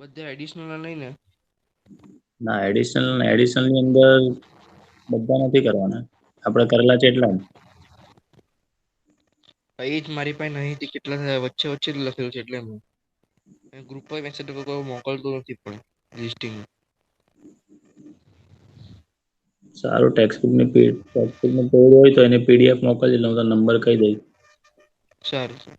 બધા એડિશનલ નહીં ને? ના, એડિશનલની અંદર બધા નથી કરવાના. આપણે કરેલા છે એટલા જ. એ જ મારી પાસે નહીં તે કેટલા વચ્ચે વચ્ચે જ લખેલું છે એટલે હું ગ્રુપમાં મેસેજ કોઈ મોકલતો નથી પણ લિસ્ટિંગ. સારું, ટેક્સ્ટબુકની પેજ હોય તો એને પીડીએફ મોકલજે, હું તને નંબર કહી દઈશ. સારું.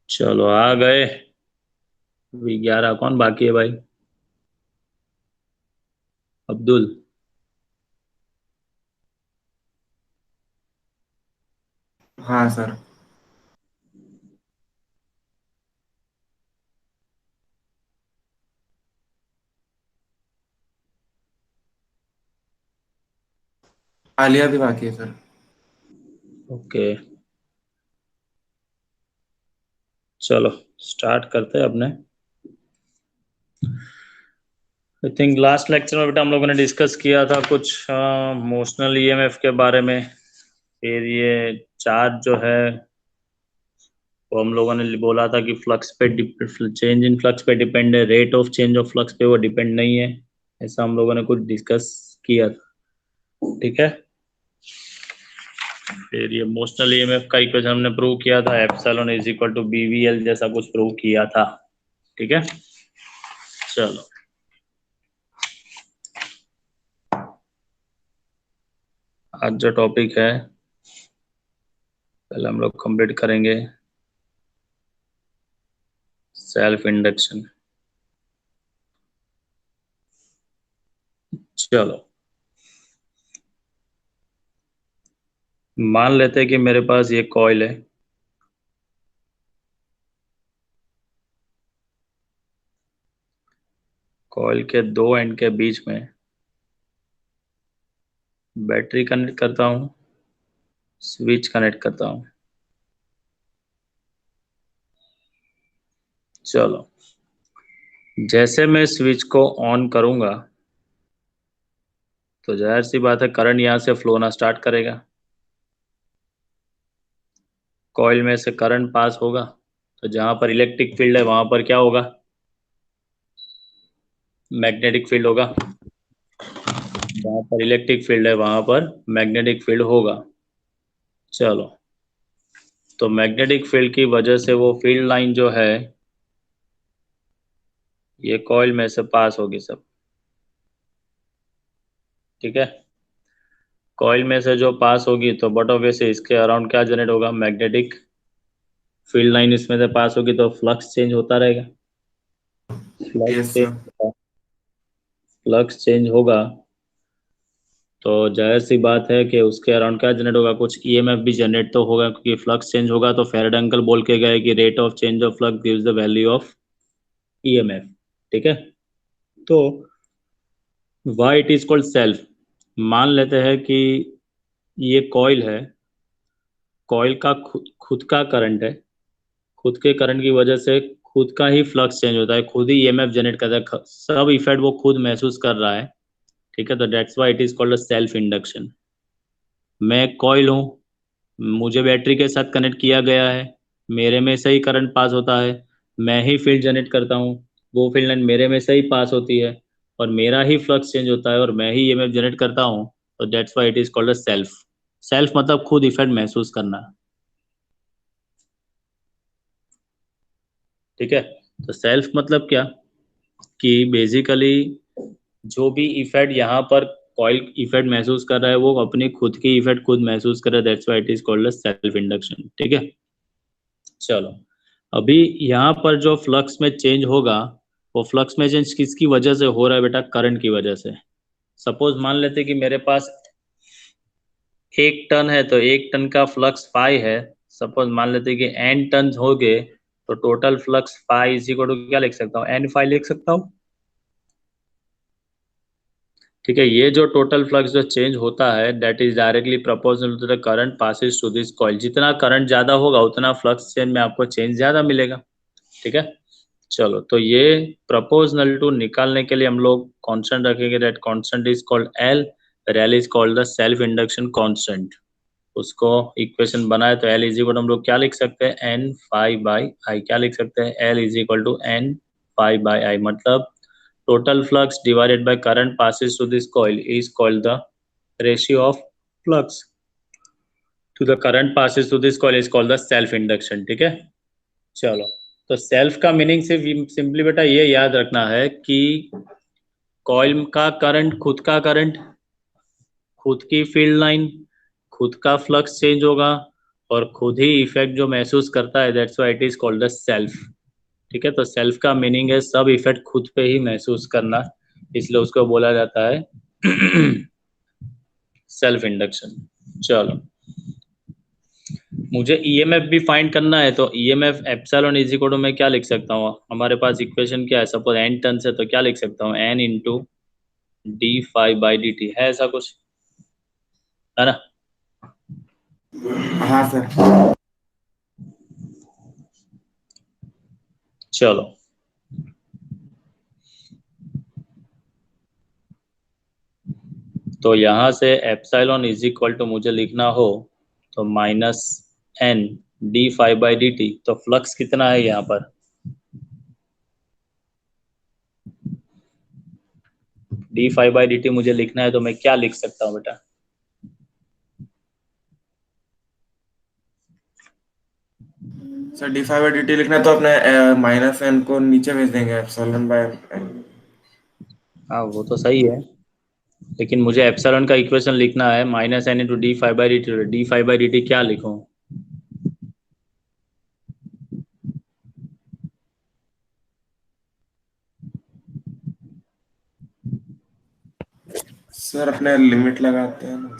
चलो आ गए। अभी 11 कौन बाकी है भाई? अब्दुल। हाँ सर। आलिया भी बाकी है सर। ओके, चलो स्टार्ट करते हैं अपने। आई थिंक लास्ट लेक्चर में बेटा हम लोगों ने डिस्कस किया था कुछ मोशनल ईएमएफ के बारे में। फिर ये चार्ज जो है वो हम लोगों ने बोला था कि फ्लक्स पे चेंज इन फ्लक्स पे डिपेंड है, rate of change of flux पे वो डिपेंड नहीं है। ऐसा हम लोगों ने कुछ डिस्कस किया था, ठीक है। फिर ये मोशनल ईएमएफ का इक्वेशन हमने प्रूव किया था, epsilon is equal to BVL जैसा कुछ प्रूव किया था, ठीक है। चलो आज जो टॉपिक है पहले हम लोग कंप्लीट करेंगे सेल्फ इंडक्शन। चलो मान लेते हैं कि मेरे पास ये कॉइल है, कॉइल के दो एंड के बीच में बैटरी कनेक्ट करता हूँ, स्विच कनेक्ट करता हूँ। चलो जैसे मैं स्विच को ऑन करूंगा तो जाहिर सी बात है करंट यहां से फ्लो होना स्टार्ट करेगा, कॉइल में से करंट पास होगा तो जहां पर इलेक्ट्रिक फील्ड है वहां पर क्या होगा? मैग्नेटिक फील्ड होगा। जहां पर इलेक्ट्रिक फील्ड है वहां पर मैग्नेटिक फील्ड होगा। चलो तो मैग्नेटिक फील्ड की वजह से वो फील्ड लाइन जो है ये कॉइल में से पास होगी सब, ठीक है। कॉइल में से जो पास होगी तो बट ऑब्वियसली इसके अराउंड क्या जनरेट होगा? मैग्नेटिक फील्ड लाइन इसमें से पास होगी तो फ्लक्स चेंज होता रहेगा। Yes sir. फ्लक्स चेंज होगा तो जाहिर सी बात है कि उसके अराउंड क्या जनरेट होगा? कुछ ईएमएफ भी जनरेट तो होगा, क्योंकि फ्लक्स चेंज होगा तो फैराडे अंकल बोल के गए कि rate of change of flux gives the value of EMF, ठीक है। तो why it is called self. मान लेते हैं कि ये कॉइल है, कॉइल का खुद का करंट है, खुद के करंट की वजह से खुद का ही फ्लक्स चेंज होता है, खुद ही ईएमएफ जनरेट करता है, सब इफेक्ट वो खुद महसूस कर रहा है, ठीक है। तो that's why it is called a self induction. मैं कॉइल हूँ, मुझे बैटरी के साथ कनेक्ट किया गया है, मेरे में से ही करंट पास होता है, मैं ही फील्ड जनरेट करता हूँ, वो फील्ड लाइन मेरे में से ही पास होती है और मेरा ही फ्लक्स चेंज होता है और मैं ही ईएमएफ जनरेट करता हूँ। तो that's why it is called a self. Self मतलब खुद इफेक्ट महसूस करना, ठीक है। तो सेल्फ मतलब क्या कि बेसिकली जो भी इफेक्ट यहाँ पर कॉइल इफेक्ट महसूस कर रहा है वो अपनी खुद की इफेक्ट खुद महसूस कर रहा है, that's why it is called a self induction, ठीक है। चलो अभी यहाँ पर जो फ्लक्स में चेंज होगा वो फ्लक्स में चेंज किसकी वजह से हो रहा है बेटा? करंट की वजह से। सपोज मान लेते कि मेरे पास 1 टन है तो 1 टन का फ्लक्स फाई है। सपोज मान लेते कि n टन हो गए तो total flux phi is equal to क्या लिख सकता हूँ? n फाई लिख सकता हूँ, ठीक है। ये जो टोटल फ्लक्स जो चेंज होता है that is directly proportional to the current passes to this coil. जितना करंट ज्यादा होगा उतना फ्लक्स चेंज में आपको चेंज ज्यादा मिलेगा, ठीक है। चलो, तो ये प्रोपोर्शनल टू निकालने के लिए हम लोग कांस्टेंट रखेंगे, that constant is called L, L is called the self induction constant. उसको इक्वेशन बनाए तो एल इज इक्वल हम लोग क्या लिख सकते हैं, एन फाइव बाई आई। क्या लिख सकते हैं, L is equal to N phi by I, मतलब total flux divided by current passes to this coil is called the ratio of flux to the current passes to this coil is called the self induction. ठीक है, चलो, तो self का meaning सिर्फ simply बेटा ये याद रखना है कि कॉइल का करंट, खुद का करंट, खुद की फील्ड लाइन, खुद का फ्लक्स चेंज होगा और खुद ही इफेक्ट जो महसूस करता है, that's why it is called the self. ठीक है, तो सेल्फ का मीनिंग है सब इफेक्ट खुद पे ही महसूस करना, इसलिए उसको बोला जाता है सेल्फ इंडक्शन। चलो, मुझे ईएमएफ भी फाइंड करना है, तो EMF epsilon is equal to मैं क्या लिख सकता हूँ, हमारे पास इक्वेशन क्या है, सपोज एन टर्न्स है तो क्या लिख सकता हूँ, n into D phi by D t, है ऐसा कुछ, है ना? हाँ सर। चलो, तो यहाँ से एप्सिलॉन इज इक्वल टू मुझे लिखना हो तो minus n d phi by D T, तो फ्लक्स कितना है यहाँ पर, d phi by D t मुझे लिखना है तो मैं क्या लिख सकता हूँ बेटा, sir D five D T लिखना है तो अपने माइनस एन को नीचे भेज देंगे, एप्सिलॉन बाय एन। हाँ वो तो सही है, लेकिन मुझे एप्सिलॉन का इक्वेशन लिखना है minus N into D phi by D t, d phi by D t क्या लिखूं, सर अपने लिमिट लगाते हैं ना।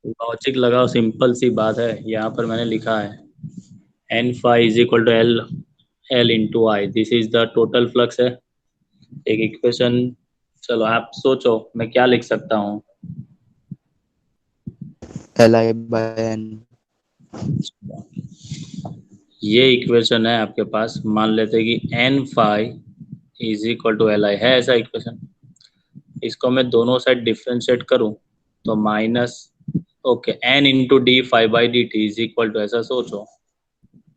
लॉजिक लगाओ, सिंपल सी बात है, यहाँ पर मैंने लिखा है n phi is equal to L, L into I, this is the total flux है, एक इक्वेशन। चलो आप सोचो मैं क्या लिख सकता हूँ, LI/N। ये इक्वेशन है आपके पास, मान लेते हैं कि n phi is equal to L I, है ऐसा इक्वेशन, इसको मैं दोनों साइड डिफ्रेंशिएट करूं तो minus, okay, n into D phi by D t is equal to, ऐसा सोचो,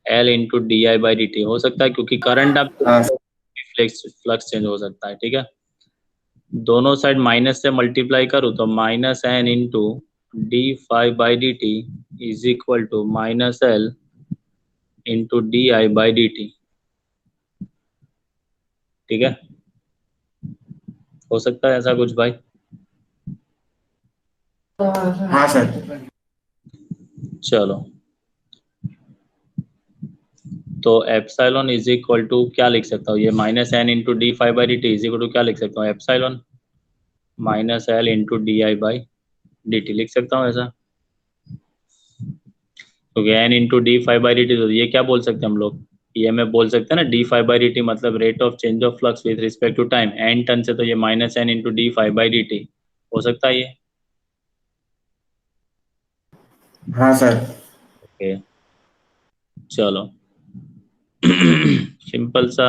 L into D I by D T, हो सकता है क्योंकि करंट आप हाँ फ्लक्स चेंज हो सकता है। ठीक है, दोनों साइड माइनस से मल्टीप्लाई करूँ तो minus N into D phi by D t is equal to minus L into D I by D T. ठीक है, हो सकता है ऐसा कुछ भाई, हाँ सर। चलो, तो एप्सिलॉन इज इक्वल टू क्या लिख सकता हूँ, ये minus N into D phi by D t is equal to क्या लिख सकता हूँ, epsilon minus L into D I by D t लिख सकता हूँ ऐसा, क्योंकि n into D phi by D T, तो ये क्या बोल सकते हैं हम लोग, ये मैं बोल सकते हैं ना, D phi by D T मतलब rate of change of flux with respect to time, N turn से तो ये minus N into D phi by D T हो सकता है ये। हाँ सर। ओके, चलो सिंपल सा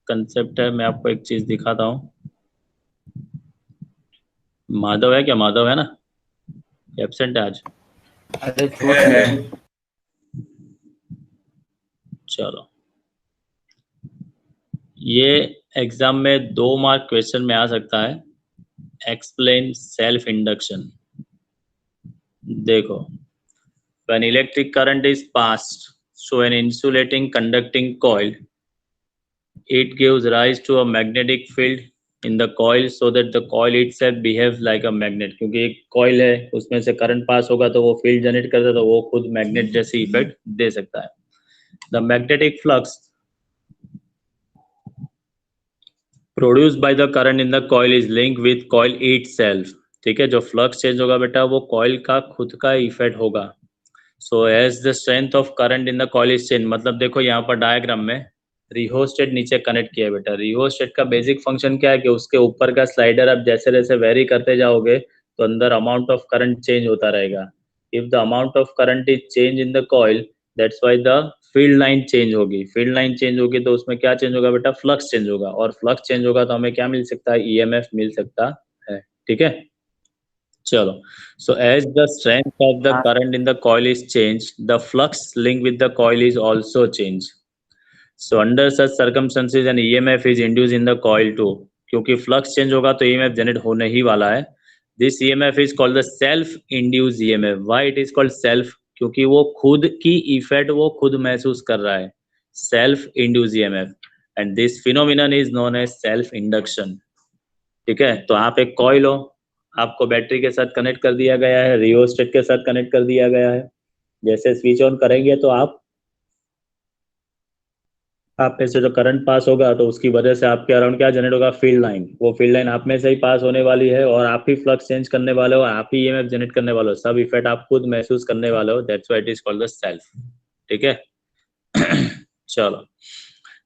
कंसेप्ट है, मैं आपको एक चीज दिखाता हूँ। माधव है क्या, माधव है ना, एब्सेंट है आज, अरे है। चलो, ये एग्जाम में 2 मार्क क्वेश्चन में आ सकता है, एक्सप्लेन सेल्फ इंडक्शन। देखो, when electric current is passed through an insulating conducting coil, it gives rise to a magnetic field in the coil so that the coil itself behaves like a magnet, क्योंकि एक coil है उसमें से current pass होगा तो वो field generate करता है, तो वो खुद मैग्नेट जैसी इफेक्ट दे सकता है। The magnetic flux produced by the current in the coil is linked with coil itself। ठीक है, जो फ्लक्स चेंज होगा बेटा वो कॉइल का खुद का इफेक्ट होगा। So as the strength of current in the coil is change, मतलब देखो यहाँ पर डायग्राम में रिहोस्टेट नीचे कनेक्ट किया है बेटा, रिहोस्टेट का बेसिक फंक्शन क्या है कि उसके ऊपर का स्लाइडर आप जैसे जैसे वेरी करते जाओगे तो अंदर अमाउंट ऑफ करंट चेंज होता रहेगा। If the amount of current is change in the coil, that's why the field line change होगी, फील्ड लाइन चेंज होगी तो उसमें क्या चेंज होगा बेटा, फ्लक्स चेंज होगा, और फ्लक्स चेंज होगा तो हमें क्या मिल सकता है, ईएमएफ मिल सकता है। ठीक है, चलो, so as the strength of the हाँ current in the coil is changed, the flux link with the coil is also changed. So under such circumstances an EMF is induced in the coil too. क्योंकि flux change होगा तो EMF generate होने ही वाला है। This EMF is called the self induced EMF. Why it is called self? क्योंकि वो खुद की इफेक्ट वो खुद महसूस कर रहा है, self induce EMF, and this phenomenon is known as self induction. ठीक है, तो आप एक कॉइल हो, आपको बैटरी के साथ कनेक्ट कर दिया गया है, रियोस्टेट के साथ कनेक्ट कर दिया गया है। जैसे स्विच ऑन करेंगे तो आप में से जो करंट पास होगा तो उसकी वजह से आपके अराउंड क्या जनरेट होगा, फील्ड लाइन। वो फील्ड लाइन आप में से ही पास होने वाली है और आप ही फ्लक्स चेंज करने वाले हो, आप ही ईएमएफ जनरेट करने वाले हो, सब इफेक्ट आप खुद महसूस करने वाले हो। That's why it is called the self. ठीक है चलो,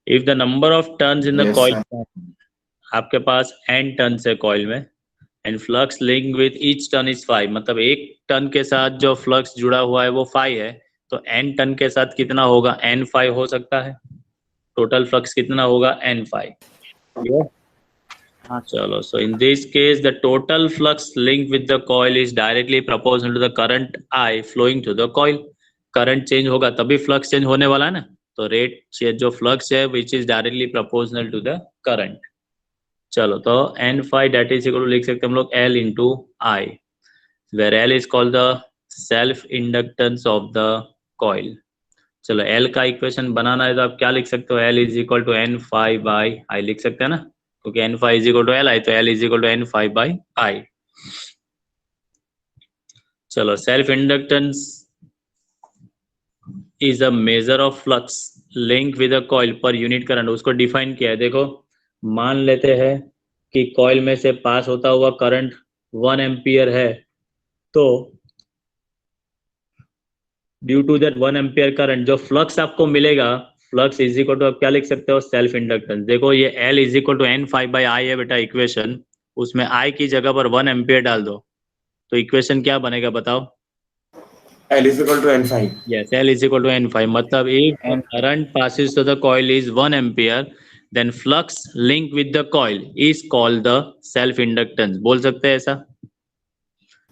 if the number of turns in the yes coil, sir. आपके पास n टर्न्स है कॉइल में, and flux link with each turn is 5, मतलब एक टर्न के साथ जो फ्लक्स जुड़ा हुआ है वो 5 है, तो n टर्न के साथ कितना होगा, n5 हो सकता है। टोटल फ्लक्स कितना होगा, n5। हाँ चलो, so in this case the total flux link with the coil is directly proportional to the current I flowing through the coil. Current change होगा तभी फ्लक्स चेंज होने वाला है ना, तो रेट जो फ्लक्स है which is directly proportional to the current. चलो, तो n5 date is equal to लिख सकते हैं हम लोग L into I, where L is called the self inductance of the coil. चलो, L का इक्वेशन बनाना है तो आप क्या लिख सकते हो, L is equal to n5 by I लिख सकते हैं ना, क्योंकि n5 is equal to Li, तो L is equal to n5 by I। चलो, self inductance is a measure of flux link with a coil per unit current, उसको define किया है। देखो, मान लेते हैं कि कॉइल में से पास होता हुआ करंट 1 एम्पियर है, तो due to that 1 ampere current जो फ्लक्स आपको मिलेगा, फ्लक्स इज इक्वल टू आप क्या लिख सकते हो, सेल्फ इंडक्टेंस। देखो, ये L is equal to n5 by I है बेटा इक्वेशन, उसमें I की जगह पर 1 एम्पियर डाल दो, तो इक्वेशन क्या बनेगा बताओ। L is equal to N5 Yes, L is equal to n5, मतलब if and current passes to the coil is 1 ampere, then flux link with the coil is called the self inductance। बोल सकते हैं ऐसा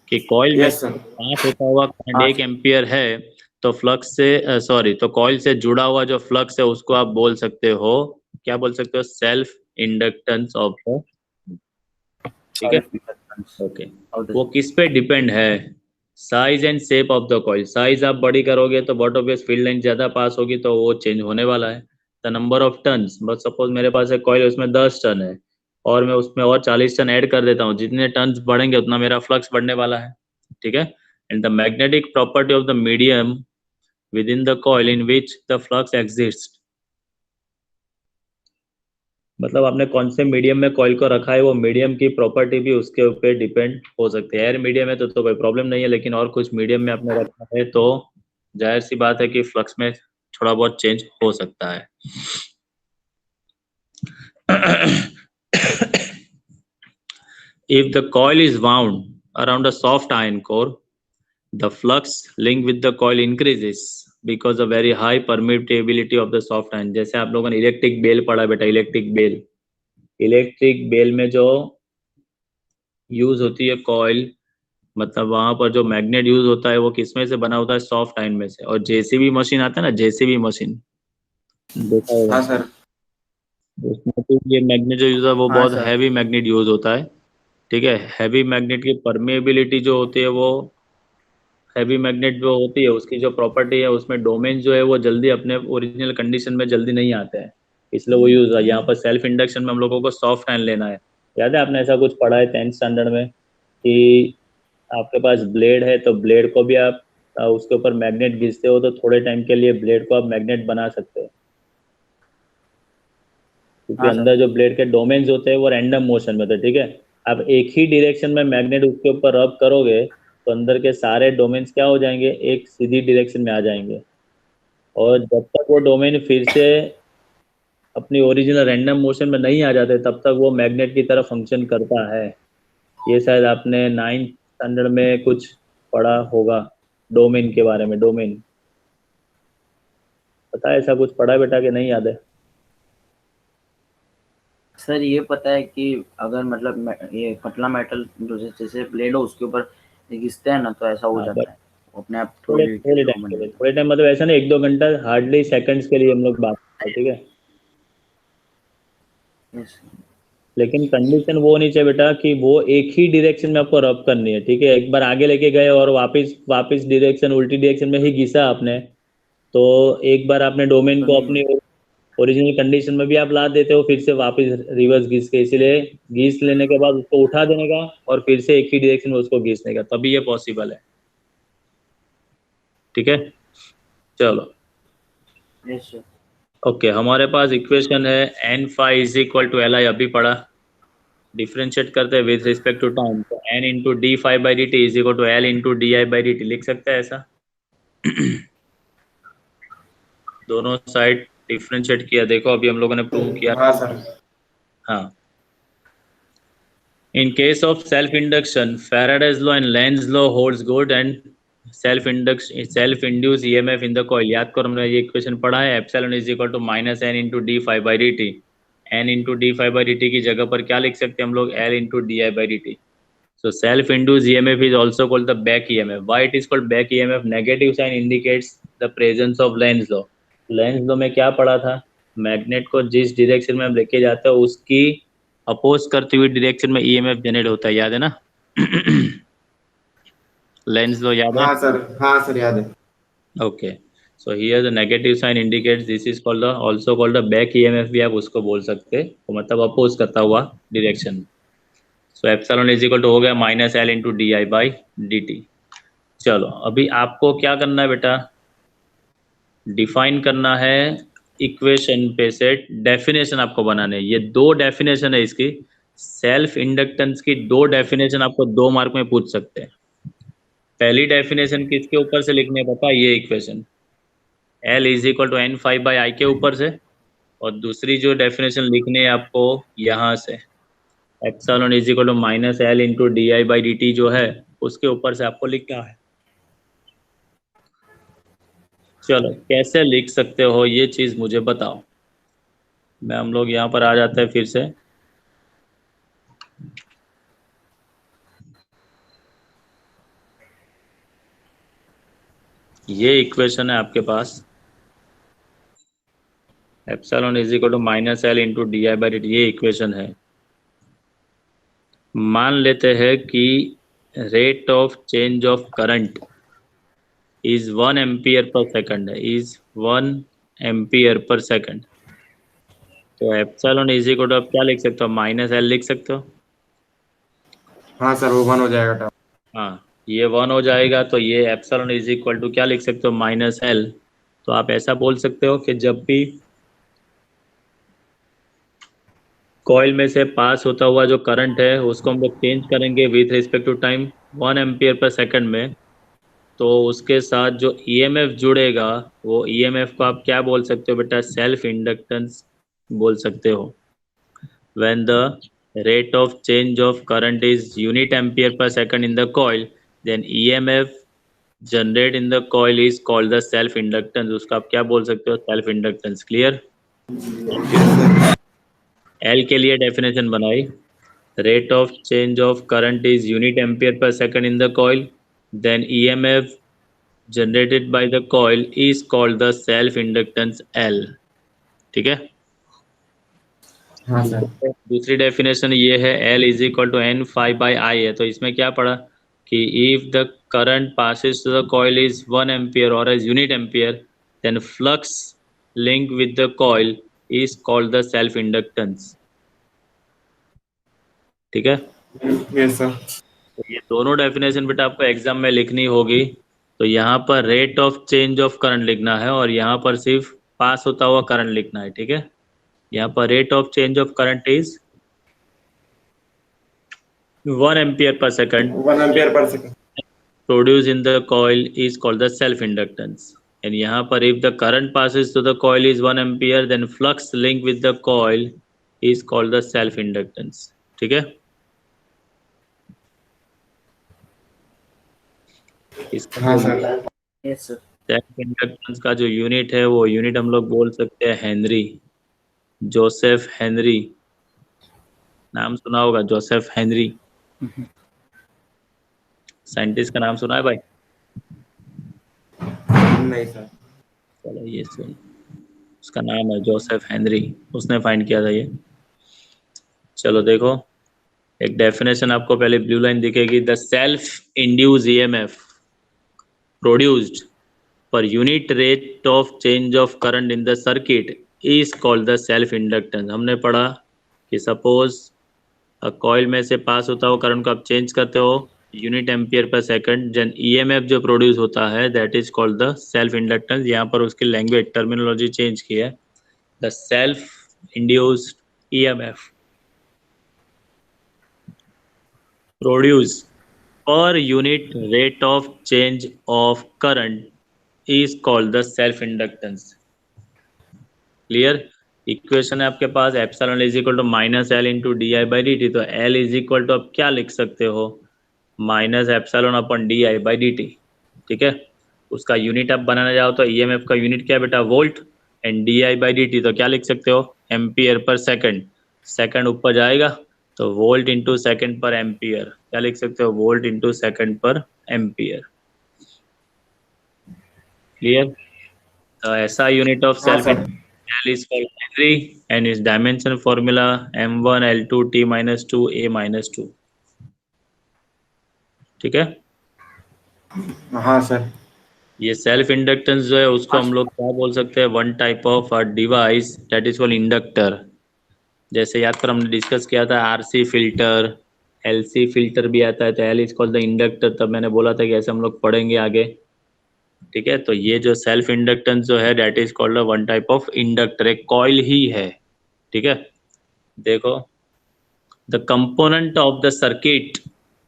कि coil में yes sir। पास होता हुआ current हाँ 1 एम्पियर है, तो फ्लक्स से सॉरी, तो कॉइल से जुड़ा हुआ जो फ्लक्स है उसको आप बोल सकते हो, क्या बोल सकते हो, सेल्फ इंडक्टेंस ऑफ द। ठीक है, ओके। वो किस पे डिपेंड है, size and shape of the coil. Size आप बड़ी करोगे तो बट ऑब्वियस फील्ड लाइन ज्यादा पास होगी तो वो चेंज होने वाला है। द नंबर ऑफ टर्न्स, बस सपोज मेरे पास एक कॉइल उसमें 10 टर्न है और मैं उसमें और 40 टर्न ऐड कर देता हूँ, जितने टर्न्स बढ़ेंगे उतना मेरा फ्लक्स बढ़ने वाला है। ठीक है, and the magnetic property of the medium with in the coil in which the flux exist, मतलब आपने कौन से मीडियम में कॉइल को रखा है, वो मीडियम की प्रॉपर्टी भी उसके ऊपर डिपेंड हो सकती है। एयर मीडियम है तो कोई प्रॉब्लम नहीं है, लेकिन और कुछ मीडियम में आपने रखा है तो जाहिर सी बात है कि फ्लक्स में थोड़ा बहुत चेंज हो सकता है। If the coil is wound around a soft iron core, the flux link with the coil increases because of very high permeability of the soft iron। जैसे आप लोगों ने इलेक्ट्रिक बेल पढ़ा बेटा, इलेक्ट्रिक बेल, इलेक्ट्रिक बेल में जो use होती है कॉइल, मतलब वहां पर जो मैग्नेट यूज होता है वो किसमें से बना होता है, सॉफ्ट आयन में से। और जेसीबी मशीन आता है ना, जेसीबी मशीन देखा होगा, हाँ सर। उसमें तो ये मैग्नेट जो यूज है वो हाँ बहुत सर। हैवी मैग्नेट यूज होता है। ठीक है, हैवी मैग्नेट की परमेबिलिटी जो होती है वो, हैवी मैग्नेट जो होती है उसकी जो प्रॉपर्टी है उसमें डोमेन जो है वो जल्दी अपने ओरिजिनल कंडीशन में जल्दी नहीं आते हैं, इसलिए वो यूज है। यहाँ पर सेल्फ इंडक्शन में हम लोगों को सॉफ्ट आयन लेना है। याद है आपने ऐसा कुछ पढ़ा है 10th स्टैंडर्ड में कि आपके पास ब्लेड है तो ब्लेड को भी आप उसके ऊपर मैग्नेट घिसते हो तो थोड़े टाइम के लिए ब्लेड को आप मैग्नेट बना सकते हो, क्योंकि हाँ सर। अंदर जो ब्लेड के डोमेन्स होते हैं वो रैंडम मोशन में होते हैं। ठीक है, आप एक ही डायरेक्शन में मैग्नेट उसके ऊपर रब करोगे तो अंदर के सारे डोमेन्स क्या हो जाएंगे, एक सीधी डायरेक्शन में आ जाएंगे, और जब तक वो डोमेन फिर से अपनी ओरिजिनल रैंडम मोशन में नहीं आ जाते तब तक वो मैग्नेट की तरह फंक्शन करता है। ये शायद आपने 9th स्टैंडर्ड में कुछ पढ़ा होगा डोमेन के बारे में। डोमेन पता है ऐसा कुछ पढ़ा बेटा कि नहीं याद है? सर ये पता है कि अगर मतलब ये पतला मेटल जैसे प्लेट हो उसके ऊपर घिसते हैं ना तो ऐसा हो हाँ, जाता है, वो अपने आप थोड़े थोड़ी थोड़े वो टाइम बन के लिए, जाता थोड़े टाइम मतलब ऐसा नहीं 1-2 घंटा, हार्डली सेकंड्स के लिए हम लोग बात करते हैं, ठीक है। है। Yes, लेकिन कंडीशन वो होनी चाहिए बेटा कि वो एक ही डायरेक्शन में आपको रब करनी है, ठीक है। एक बार आगे लेके गए और वापस वापस डायरेक्शन उल्टी डायरेक्शन में ही घिसा आपने, तो एक बार आपने डोमेन को अपनी ओरिजिनल कंडीशन में भी आप ला देते हो, फिर से वापस रिवर्स घिस के, इसलिए घिस लेने के बाद उसको उठा देने का और फिर से एक ही डायरेक्शन में उसको घिसने का, तभी ये पॉसिबल है, ठीक है। चलो yes, sir. ओके, हमारे पास इक्वेशन है n phi is equal to L I, अभी पढ़ा। डिफरेंशिएट करते हैं विद रिस्पेक्ट टू टाइम, तो n into d phi by D t is equal to L into D I by D t, लिख सकते हैं ऐसा। दोनों साइड डिफरेंशिएट किया, देखो अभी हम लोगों ने प्रूव किया। हाँ सर। हाँ, in case of self induction, Faraday's law and Lenz's law holds good and self induced EMF in the coil, याद करो हमने ये इक्वेशन पढ़ा है, epsilon is equal to minus N into D phi by D t. N into D phi by D t की जगह पर क्या लिख सकते हैं हम लोग, L into D I by D t. So self-induced EMF is also called the back EMF. Why it is called back EMF? Negative sign indicates the presence of Lenz law. Lenz law में क्या पढ़ा था, magnet को जिस direction में हम लेके जाते हैं उसकी अपोज करती हुई डायरेक्शन में EMF जनरेट होता है, याद है ना? लेंज लॉ याद है? हाँ सर याद है। Okay, so here the negative sign indicates this is called the also called the back EMF, भी आप उसको बोल सकते हैं, तो मतलब अपोज करता हुआ direction. So epsilon is equal to हो गया minus L into D I by D t. चलो अभी आपको क्या करना है बेटा, डिफाइन करना है इक्वेशन पे से डेफिनेशन आपको बनाने हैं। ये दो डेफिनेशन है इसकी, सेल्फ इंडक्टेंस की दो डेफिनेशन आपको 2 मार्क में पूछ सकते हैं। पहली डेफिनेशन किसके ऊपर से लिखने पता, ये equation L is equal to N phi by I के ऊपर से, और दूसरी जो डेफिनेशन लिखनी है आपको यहाँ से, epsilon is equal to minus L into D I by D t जो है उसके ऊपर से आपको लिखना है। चलो कैसे लिख सकते हो ये चीज मुझे बताओ। मैं हम लोग यहाँ पर आ जाते हैं फिर से, ये इक्वेशन है आपके पास, epsilon is equal to minus L into D I by D T, ये इक्वेशन है। मान लेते हैं कि rate of change of current is 1 ampere per second है, इज 1 एम्पियर पर सेकंड, तो एप्सिलॉन इज इक्वल टू आप क्या लिख सकते हो, माइनस एल लिख सकते हो। हाँ सर वो 1 हो जाएगा। हाँ, ये 1 हो जाएगा, तो ये एप्सिलॉन इज इक्वल टू क्या लिख सकते हो, माइनस एल। तो आप ऐसा बोल सकते हो कि जब भी कॉइल में से पास होता हुआ जो करंट है उसको हम लोग चेंज करेंगे with respect to time 1 ampere per second में, तो उसके साथ जो ईएमएफ जुड़ेगा वो ईएमएफ को आप क्या बोल सकते हो बेटा, सेल्फ इंडक्टेंस बोल सकते हो। When the rate of change of current is unit ampere per second in the coil, then EMF generate in the coil is called the self inductance, उसका आप क्या बोल सकते हो, सेल्फ इंडक्टेंस। क्लियर? एल के लिए डेफिनेशन बनाई, rate of change of current is unit ampere per second in the coil, then EMF generated by the coil is called the self inductance L, ठीक है। हाँ सर। दूसरी definition ये है L is equal to N phi by I है, तो इसमें क्या पढ़ा कि if the current passes to the coil is 1 ampere और is unit ampere, then flux link with the coil is called the self inductance, ठीक है। Yes sir. तो ये दोनों डेफिनेशन बेटा आपको एग्जाम में लिखनी होगी, तो यहाँ पर rate of change of current लिखना है और यहाँ पर सिर्फ पास होता हुआ करंट लिखना है, ठीक है। यहाँ पर rate of change of current is 1 ampere per second, 1 ampere per second produced in the coil is called the self inductance, and यहाँ पर if the current passes to the coil is 1 ampere, then flux link with the coil is called the self inductance, ठीक है। हाँ sir. yes sir. Self inductance का जो unit है वो unit हम लोग बोल सकते हैं हेनरी, जोसेफ हेनरी, नाम सुना होगा जोसेफ हेनरी, साइंटिस्ट का नाम सुना है भाई? नहीं सर। चलो ये सुन, उसका नाम है जोसेफ हेनरी, उसने फाइंड किया था ये। चलो देखो, एक डेफिनेशन आपको पहले ब्लू लाइन दिखेगी, the self induce EMF produced per unit rate of change of current in the circuit is called the self inductance। हमने पढ़ा कि सपोज कॉइल में से पास होता हो करंट को आप चेंज करते हो यूनिट एम्पियर पर सेकंड, जन ईएमएफ जो प्रोड्यूस होता है that is called the self inductance. यहाँ पर उसकी लैंग्वेज टर्मिनोलॉजी चेंज की है, the self induced EMF produce per unit rate of change of current is called the self inductance। Clear? Equation है आपके पास epsilon is equal to minus L into D I by D T, तो L is equal to आप क्या लिख सकते हो, minus epsilon upon D I by D T. ठीक है, उसका यूनिट आप बनाना चाहो तो ईएमएफ का यूनिट क्या है बेटा, volt, and D I by D T तो क्या लिख सकते हो, एम्पियर पर सेकंड, सेकंड ऊपर जाएगा तो वोल्ट इंटू सेकंड पर एम्पियर, क्या लिख सकते हो, वोल्ट इंटू सेकंड पर एम्पियर। क्लियर? तो ऐसा यूनिट ऑफ हाँ self sir. L is called Henry and its dimension formula m1 l2 t minus 2 a minus 2। ठीक है, हाँ सर। ये सेल्फ इंडक्टेंस जो है उसको हम लोग क्या बोल सकते हैं, one type of device that is called inductor. जैसे याद कर हमने डिस्कस किया था आरसी फिल्टर, एलसी फिल्टर भी आता है, तो L is called the inductor, तब मैंने बोला था कि ऐसे हम लोग पढ़ेंगे आगे। ठीक है, तो ये जो सेल्फ इंडक्टेंस जो है that is called one type of inductor, एक कॉइल ही है। ठीक है, देखो, the component of the circuit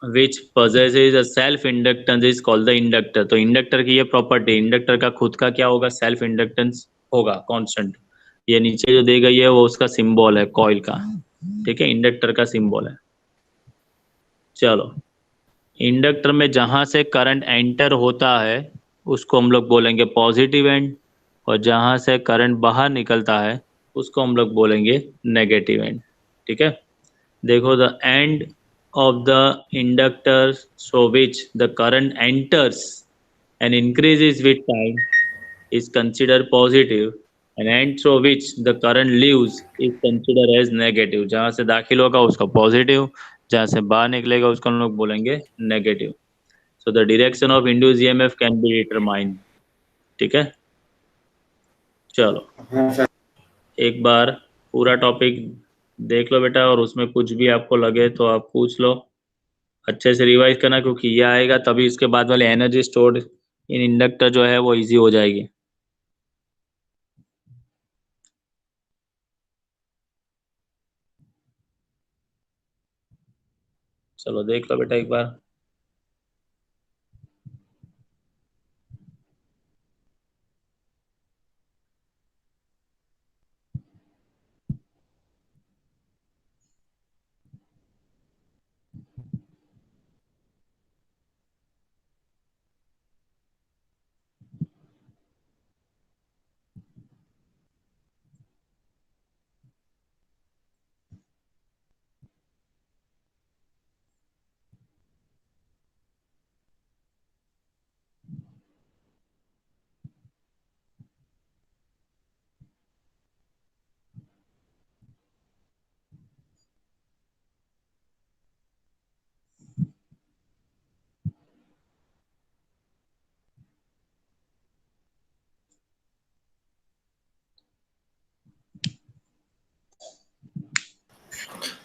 which possesses a self inductance is called the inductor। तो इंडक्टर की ये प्रॉपर्टी, इंडक्टर का खुद का क्या होगा, सेल्फ इंडक्टेंस होगा कांस्टेंट। ये नीचे जो दी गई है वो उसका सिंबल है कॉइल का। ठीक है, इंडक्टर का सिंबल है। चलो, इंडक्टर में जहां से करंट एंटर होता है उसको हम लोग बोलेंगे पॉजिटिव एंड, और जहां से करंट बाहर निकलता है उसको हम लोग बोलेंगे नेगेटिव एंड। ठीक है, देखो, the end of the inductor through which the current enters and increases with time is considered positive, and end through which the current leaves is considered as negative। जहाँ से दाखिल होगा उसका पॉजिटिव, जहाँ से बाहर निकलेगा उसको हम लोग बोलेंगे negative. So the direction of induce EMF can be determined. ठीक है, चलो हाँ सर। एक बार पूरा टॉपिक देख लो बेटा, और उसमें कुछ भी आपको लगे तो आप पूछ लो, अच्छे से रिवाइज करना, क्योंकि ये आएगा तभी इसके बाद वाली एनर्जी स्टोर्ड इन इंडक्टर जो है वो इजी हो जाएगी। चलो देख लो बेटा एक बार।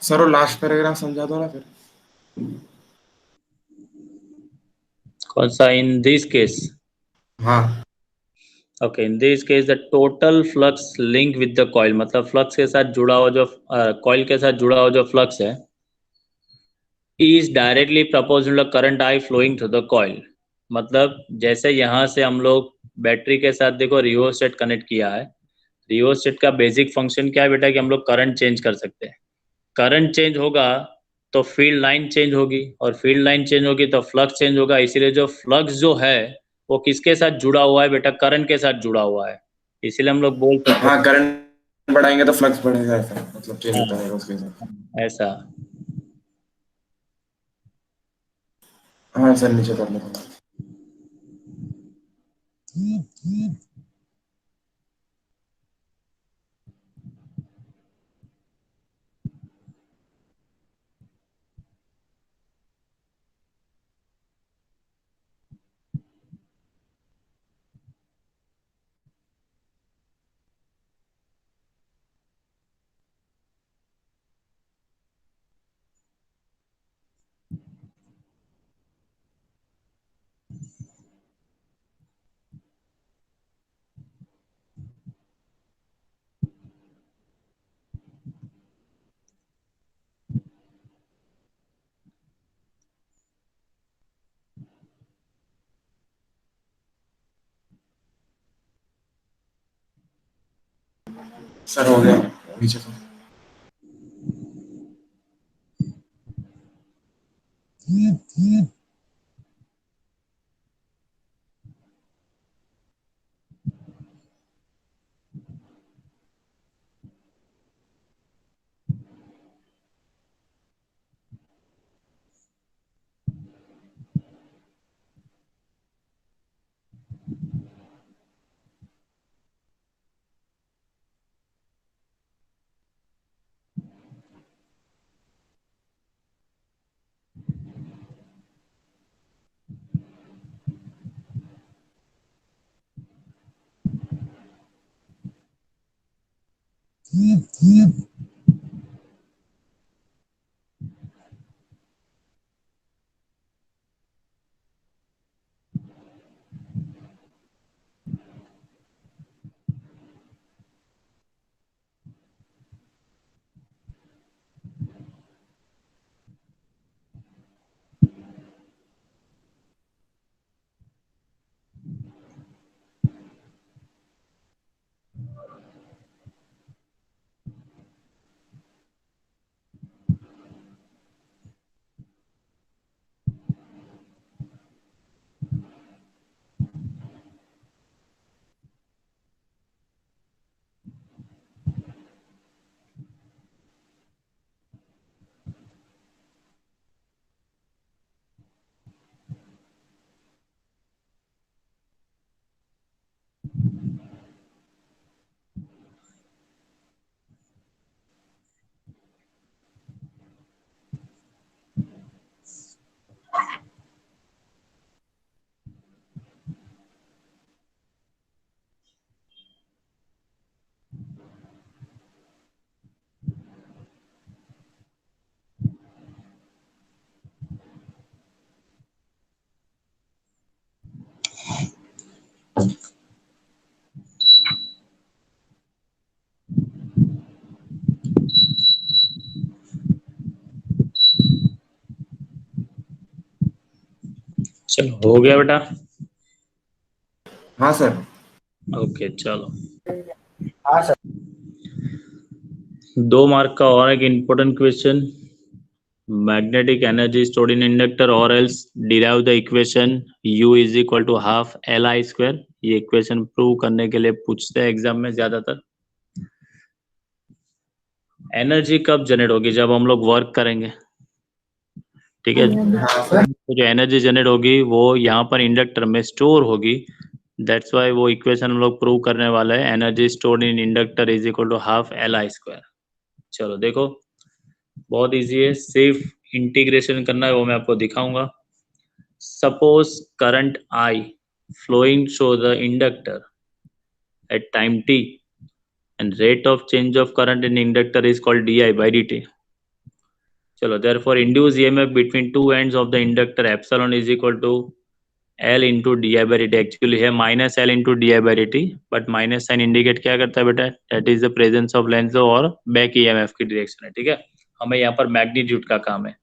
सर वो लास्ट पैराग्राफ समझा दो ना फिर। कौन सा, इन दिस केस? हाँ। Okay, in this case the total flux link with the coil, मतलब फ्लक्स के साथ जुड़ा हुआ जो कॉइल के साथ जुड़ा हुआ जो फ्लक्स है is directly proportional current I flowing through the coil. मतलब जैसे यहाँ से हम लोग बैटरी के साथ देखो रियोस्टेट कनेक्ट किया है, रियोस्टेट का बेसिक फंक्शन क्या है बेटा, कि हम लोग करंट चेंज कर सकते हैं। करंट चेंज होगा तो फील्ड लाइन चेंज होगी, और फील्ड लाइन चेंज होगी तो फ्लक्स चेंज होगा। इसीलिए जो फ्लक्स जो है वो किसके साथ जुड़ा हुआ है बेटा? करंट के साथ जुड़ा हुआ है, इसलिए हम लोग बोल सकते हाँ, करंट बढ़ाएंगे तो फ्लक्स बढ़ेगा, ऐसा मतलब चेंज होता रहेगा उसके हिसाब से। हैं ऐसा। हाँ सर, नीचे कर लेता हूँ। सर हो गया, नीचे करो। चलो हो गया बेटा। हाँ सर। ओके चलो, हाँ सर। 2 मार्क का और एक important question. Magnetic energy stored in inductor और else derive the equation U is equal to half Li square. ये इक्वेशन प्रूव करने के लिए पूछते हैं एग्जाम में ज्यादातर। एनर्जी कब जनरेट होगी? जब हम लोग वर्क करेंगे, ठीक है। हाँ सर। तो जो एनर्जी जनरेट होगी वो यहाँ पर इंडक्टर में स्टोर होगी। दैट्स वाई वो इक्वेशन हम लोग प्रूव करने वाले हैं। Energy stored in inductor is equal to half Li square. चलो देखो, बहुत इजी है, सिर्फ इंटीग्रेशन करना है, वो मैं आपको दिखाऊंगा। Suppose current I flowing through the inductor at time t and rate of change of current in inductor is called di by dt. चलो, therefore induced EMF between two ends of the inductor epsilon is equal to L into di by dt. Actually है minus L into di by dt, but minus sign indicate क्या करता है बेटा? That is the presence of Lenz और back EMF की direction है, ठीक है। हमें यहाँ पर मैग्नीट्यूड का काम है।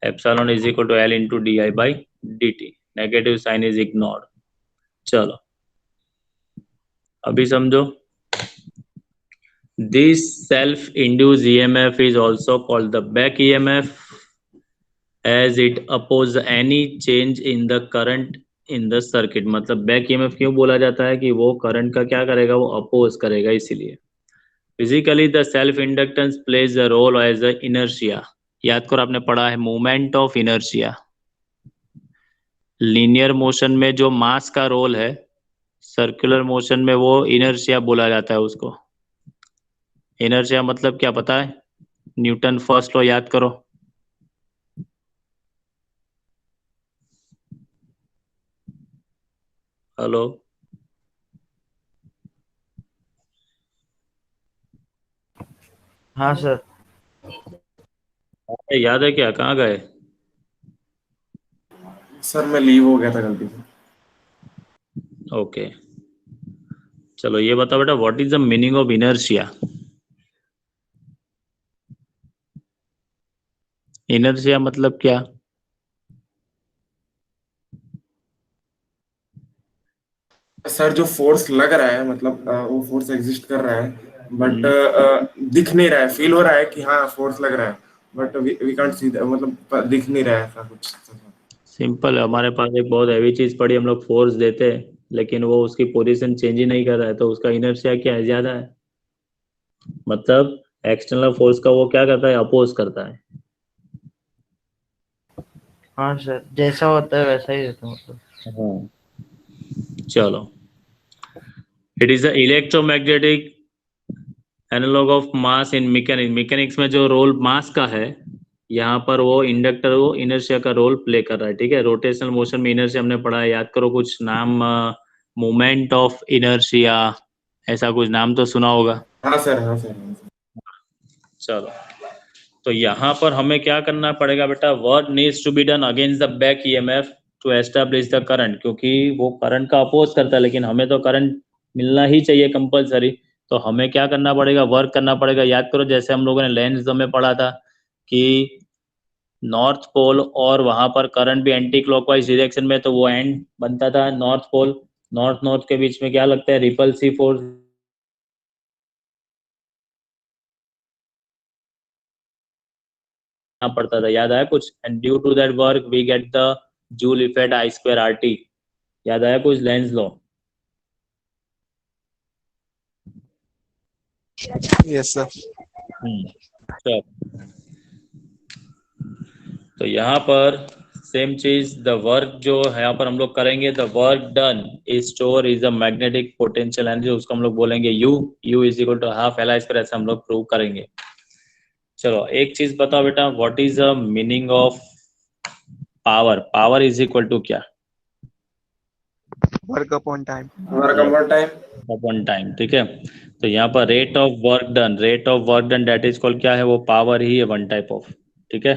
Epsilon is equal to L into di by dt. Negative sign is ignored. चलो अभी समझो, this self-induced EMF is also called the back EMF as it opposes any change in the current in the circuit, मतलब back EMF क्यों बोला जाता है कि वो करंट का क्या करेगा, वो अपोज करेगा, इसीलिए। Physically the self inductance plays the role as a inertia. याद करो, आपने पढ़ा है moment of inertia. Linear motion में जो मास का रोल है, सर्कुलर मोशन में वो इनर्शिया बोला जाता है उसको। इनर्शिया मतलब क्या पता है? न्यूटन फर्स्ट लॉ याद करो। हेलो, हाँ सर। याद है क्या? कहाँ गए? सर मैं लीव हो गया था गलती से। ओके, चलो ये बताओ बेटा, what is the meaning of inertia? Inertia मतलब क्या? सर जो फोर्स लग रहा है, मतलब वो फोर्स एग्जिस्ट कर रहा है, बट हम्म, दिख नहीं रहा है। फील हो रहा है कि हाँ फोर्स लग रहा है, बट वी कांट सी, मतलब दिख नहीं रहा है ऐसा कुछ। सिंपल है। हमारे पास एक बहुत हैवी चीज पड़ी, हम लोग फोर्स देते हैं, लेकिन वो उसकी पोजीशन चेंज ही नहीं कर रहा है, तो उसका इनर्शिया क्या है? ज्यादा है। मतलब एक्सटर्नल फोर्स का वो क्या करता है? अपोज करता है। हाँ सर, जैसा होता है वैसा ही रहता है मतलब। हाँ, चलो। It is the electromagnetic analog of mass in mechanics. Mechanics में जो रोल मास का है, यहाँ पर वो इंडक्टर वो इनर्शिया का रोल प्ले कर रहा है। ठीक है, रोटेशनल मोशन में इनर्शिया हमने पढ़ा है, याद करो कुछ नाम। मोमेंट ऑफ इनर्शिया, ऐसा कुछ नाम तो सुना होगा। हाँ सर, हाँ सर, हाँ सर। चलो, तो यहाँ पर हमें क्या करना पड़ेगा बेटा? Work needs to be done against the back EMF to establish the current, क्योंकि वो करंट का अपोज करता है, लेकिन हमें तो करंट मिलना ही चाहिए कंपलसरी। तो हमें क्या करना पड़ेगा? वर्क करना पड़ेगा। याद करो, जैसे हम लोगों ने लेंस में पढ़ा था कि नॉर्थ पोल और वहां पर करंट भी एंटी क्लॉकवाइज डायरेक्शन में, तो वो एंड बनता था नॉर्थ पोल। नॉर्थ नॉर्थ के बीच में क्या लगता है? रिपल्सिव फोर्स पड़ता था, याद आया कुछ? And due to that work we get the Joule effect I square R T. याद आया कुछ? लेंस लो। Yes sir. चलो, तो यहाँ पर सेम चीज, द वर्क जो है यहाँ पर हम लोग करेंगे, the work done is store is a magnetic potential energy, उसको हम लोग बोलेंगे U. U is equal to half L I square, ऐसे हम लोग प्रूव करेंगे। चलो, एक चीज बताओ बेटा, what is the meaning of power? Power is equal to क्या? Work upon time. Work upon time. Upon time. ठीक है, तो यहाँ पर rate of work done, rate of work done that is called क्या है? वो पावर ही है, वन टाइप ऑफ। ठीक है,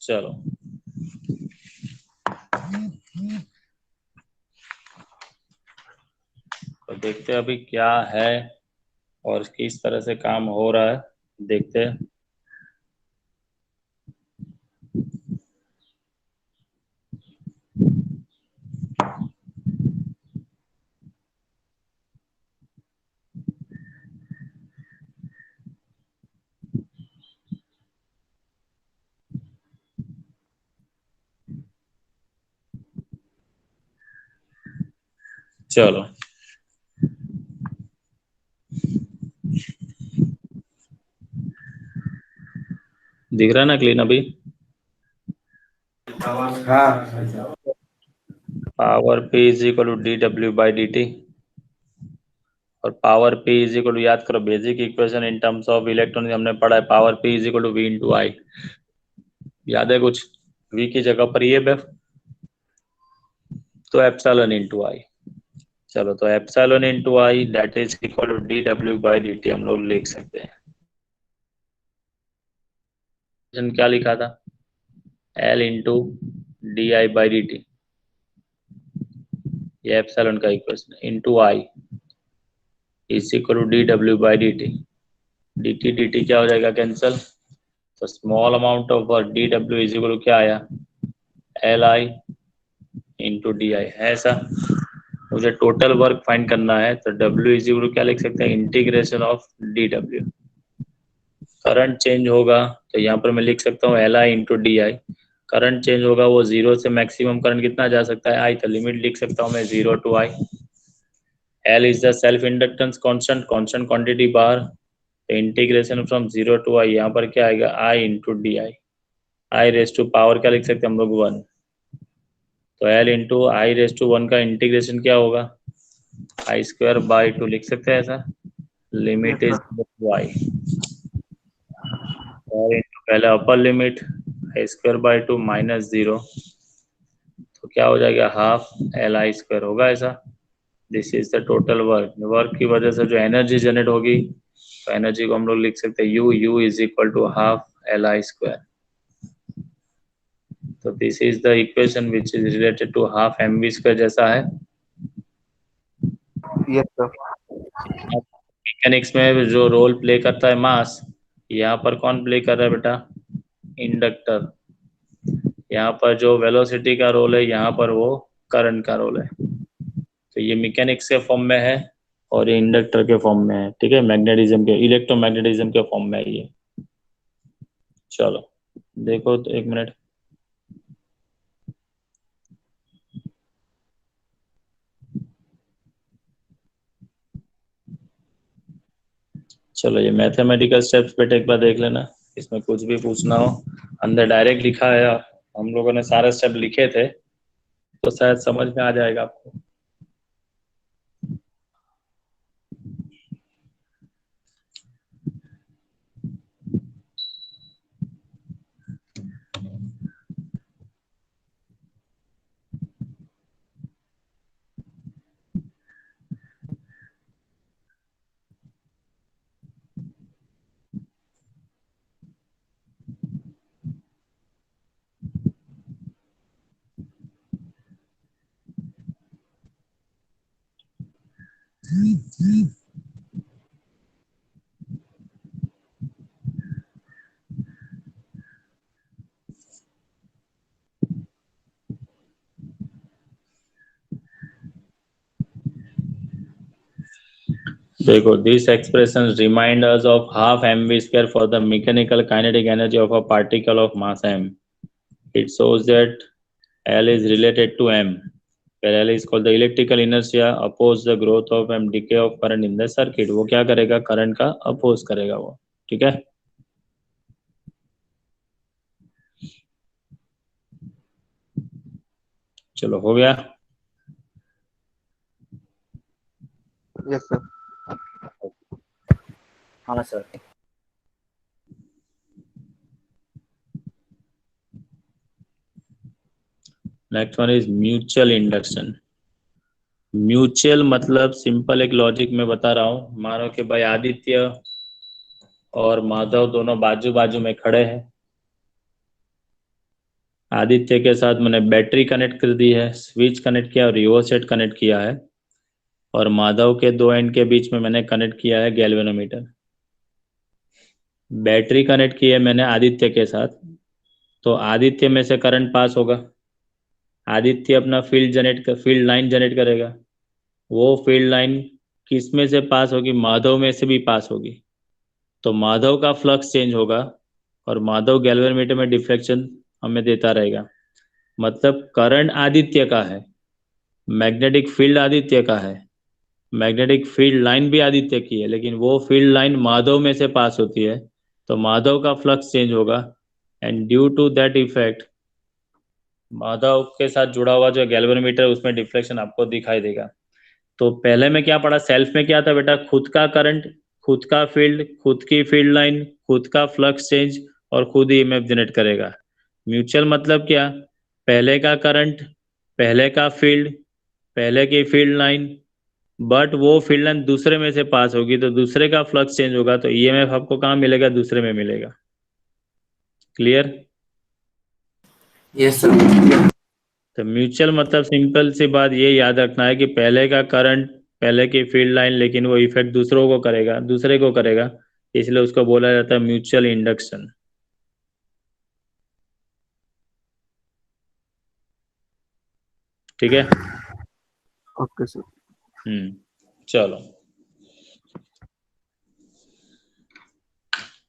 चलो। तो देखते हैं अभी क्या है और किस तरह से काम हो रहा है, देखते हैं। चलो, दिख रहा है ना क्लीन अभी? हाँ। Power P is equal to D W by D T. और power P is equal to, याद करो basic equation in terms of electron हमने पढ़ा है, power P is equal to V into I. याद है कुछ? V की जगह पर ये बेफ, तो एप्सिलॉन इंटू आई। चलो, तो epsilon into I that is equal to D W by D t हम लोग लिख सकते हैं। क्या लिखा था? L into D I by D T, ये एप्सिलॉन का equation, into I is equal to D W by D t. D t क्या हो जाएगा? कैंसल। तो small amount of work d W is equal to क्या आया? L I into D I. ऐसा मुझे टोटल वर्क फाइंड करना है, तो डब्ल्यू इज इक्वल टू क्या लिख सकते हैं? Integration of D W. Current change होगा तो यहाँ पर मैं लिख सकता हूँ L I into D I. Current change होगा वो 0 से मैक्सिमम करंट कितना जा सकता है आई, तो लिमिट लिख सकता हूँ मैं 0 to I। L is the self inductance constant quantity बार, इंटीग्रेशन फ्रॉम 0 to I, यहाँ पर क्या आएगा I into D I, I raise to power क्या लिख सकते हैं हम लोग 1, तो L into I raise to 1 का इंटीग्रेशन क्या होगा I स्क्वायर बाई 2 लिख सकते हैं ऐसा, limit Yes, is sir. y, और इंटू पहले upper limit I square by 2 minus 0, तो क्या हो जाएगा हाफ एल आई स्क्वायर होगा ऐसा। This is the total work, work की वजह से जो एनर्जी जनरेट होगी, तो एनर्जी को हम लोग लिख सकते हैं U is equal to half L I square. तो this is the equation which is related to half M V square जैसा है। Yes, sir. मैकेनिक्स में जो रोल प्ले करता है मास, यहाँ पर कौन प्ले कर रहा है बेटा, इंडक्टर। यहाँ पर जो वेलोसिटी का रोल है, यहाँ पर वो करंट का रोल है। तो ये मैकेनिक्स के फॉर्म में है और ये इंडक्टर के फॉर्म में है, ठीक है, मैग्नेटिज्म के, इलेक्ट्रोमैग्नेटिज्म के फॉर्म में है ये। चलो देखो तो एक मिनट, चलो ये मैथमेटिकल स्टेप्स पे एक बार देख लेना, इसमें कुछ भी पूछना हो, अंदर डायरेक्ट लिखा है, हम लोगों ने सारे स्टेप लिखे थे, तो शायद समझ में आ जाएगा आपको। देखो, this expression remind us of half mv square for the mechanical kinetic energy of a particle of mass m। It shows that L is related to m, where L is called the electrical inertia oppose the growth of m decay of current in the circuit। वो क्या करेगा, current का oppose करेगा वो, ठीक है। चलो हो गया। Yes, sir. हाँ sir. Next one is mutual induction. Mutual मतलब सिंपल एक लॉजिक में बता रहा हूँ, मानो कि भाई आदित्य और माधव दोनों बाजू बाजू में खड़े हैं। आदित्य के साथ मैंने बैटरी कनेक्ट कर दी है, स्विच कनेक्ट किया और रिवर्सेट कनेक्ट किया है, और माधव के दो एंड के बीच में मैंने कनेक्ट किया है गैल्वेनोमीटर। बैटरी कनेक्ट की है मैंने आदित्य के साथ, तो आदित्य में से करंट पास होगा, आदित्य अपना फील्ड लाइन जनरेट करेगा। वो फील्ड लाइन किस में से पास होगी, माधव में से भी पास होगी, तो माधव का फ्लक्स चेंज होगा और माधव गैल्वेनोमीटर में डिफ्लेक्शन हमें देता रहेगा। मतलब करंट आदित्य का है, मैग्नेटिक फील्ड आदित्य का है, मैग्नेटिक फील्ड लाइन भी आदित्य की है, लेकिन वो फील्ड लाइन माधव में से पास होती है, तो माधव का फ्लक्स चेंज होगा, and due to that effect Madhav के साथ जुड़ा हुआ जो गैल्वेनोमीटर उसमें डिफ्लेक्शन आपको दिखाई देगा। तो पहले में क्या पढ़ा, सेल्फ में क्या था बेटा, खुद का करंट, खुद का फील्ड, खुद की फील्ड लाइन, खुद का फ्लक्स चेंज और खुद ही ईएमएफ जनरेट करेगा। म्यूचुअल मतलब क्या, पहले का करंट, पहले का फील्ड, पहले की फील्ड लाइन, बट वो फील्ड लाइन दूसरे में से पास होगी, तो दूसरे का फ्लक्स चेंज होगा, तो ईएमएफ आपको कहाँ मिलेगा, दूसरे में मिलेगा। क्लियर? Yes sir. तो म्यूचुअल मतलब सिंपल सी बात ये याद रखना है कि पहले का करंट, पहले की फील्ड लाइन, लेकिन वो इफेक्ट दूसरों को करेगा, दूसरे को करेगा, इसलिए उसको बोला जाता है म्यूचुअल इंडक्शन। ठीक है। Okay, sir. चलो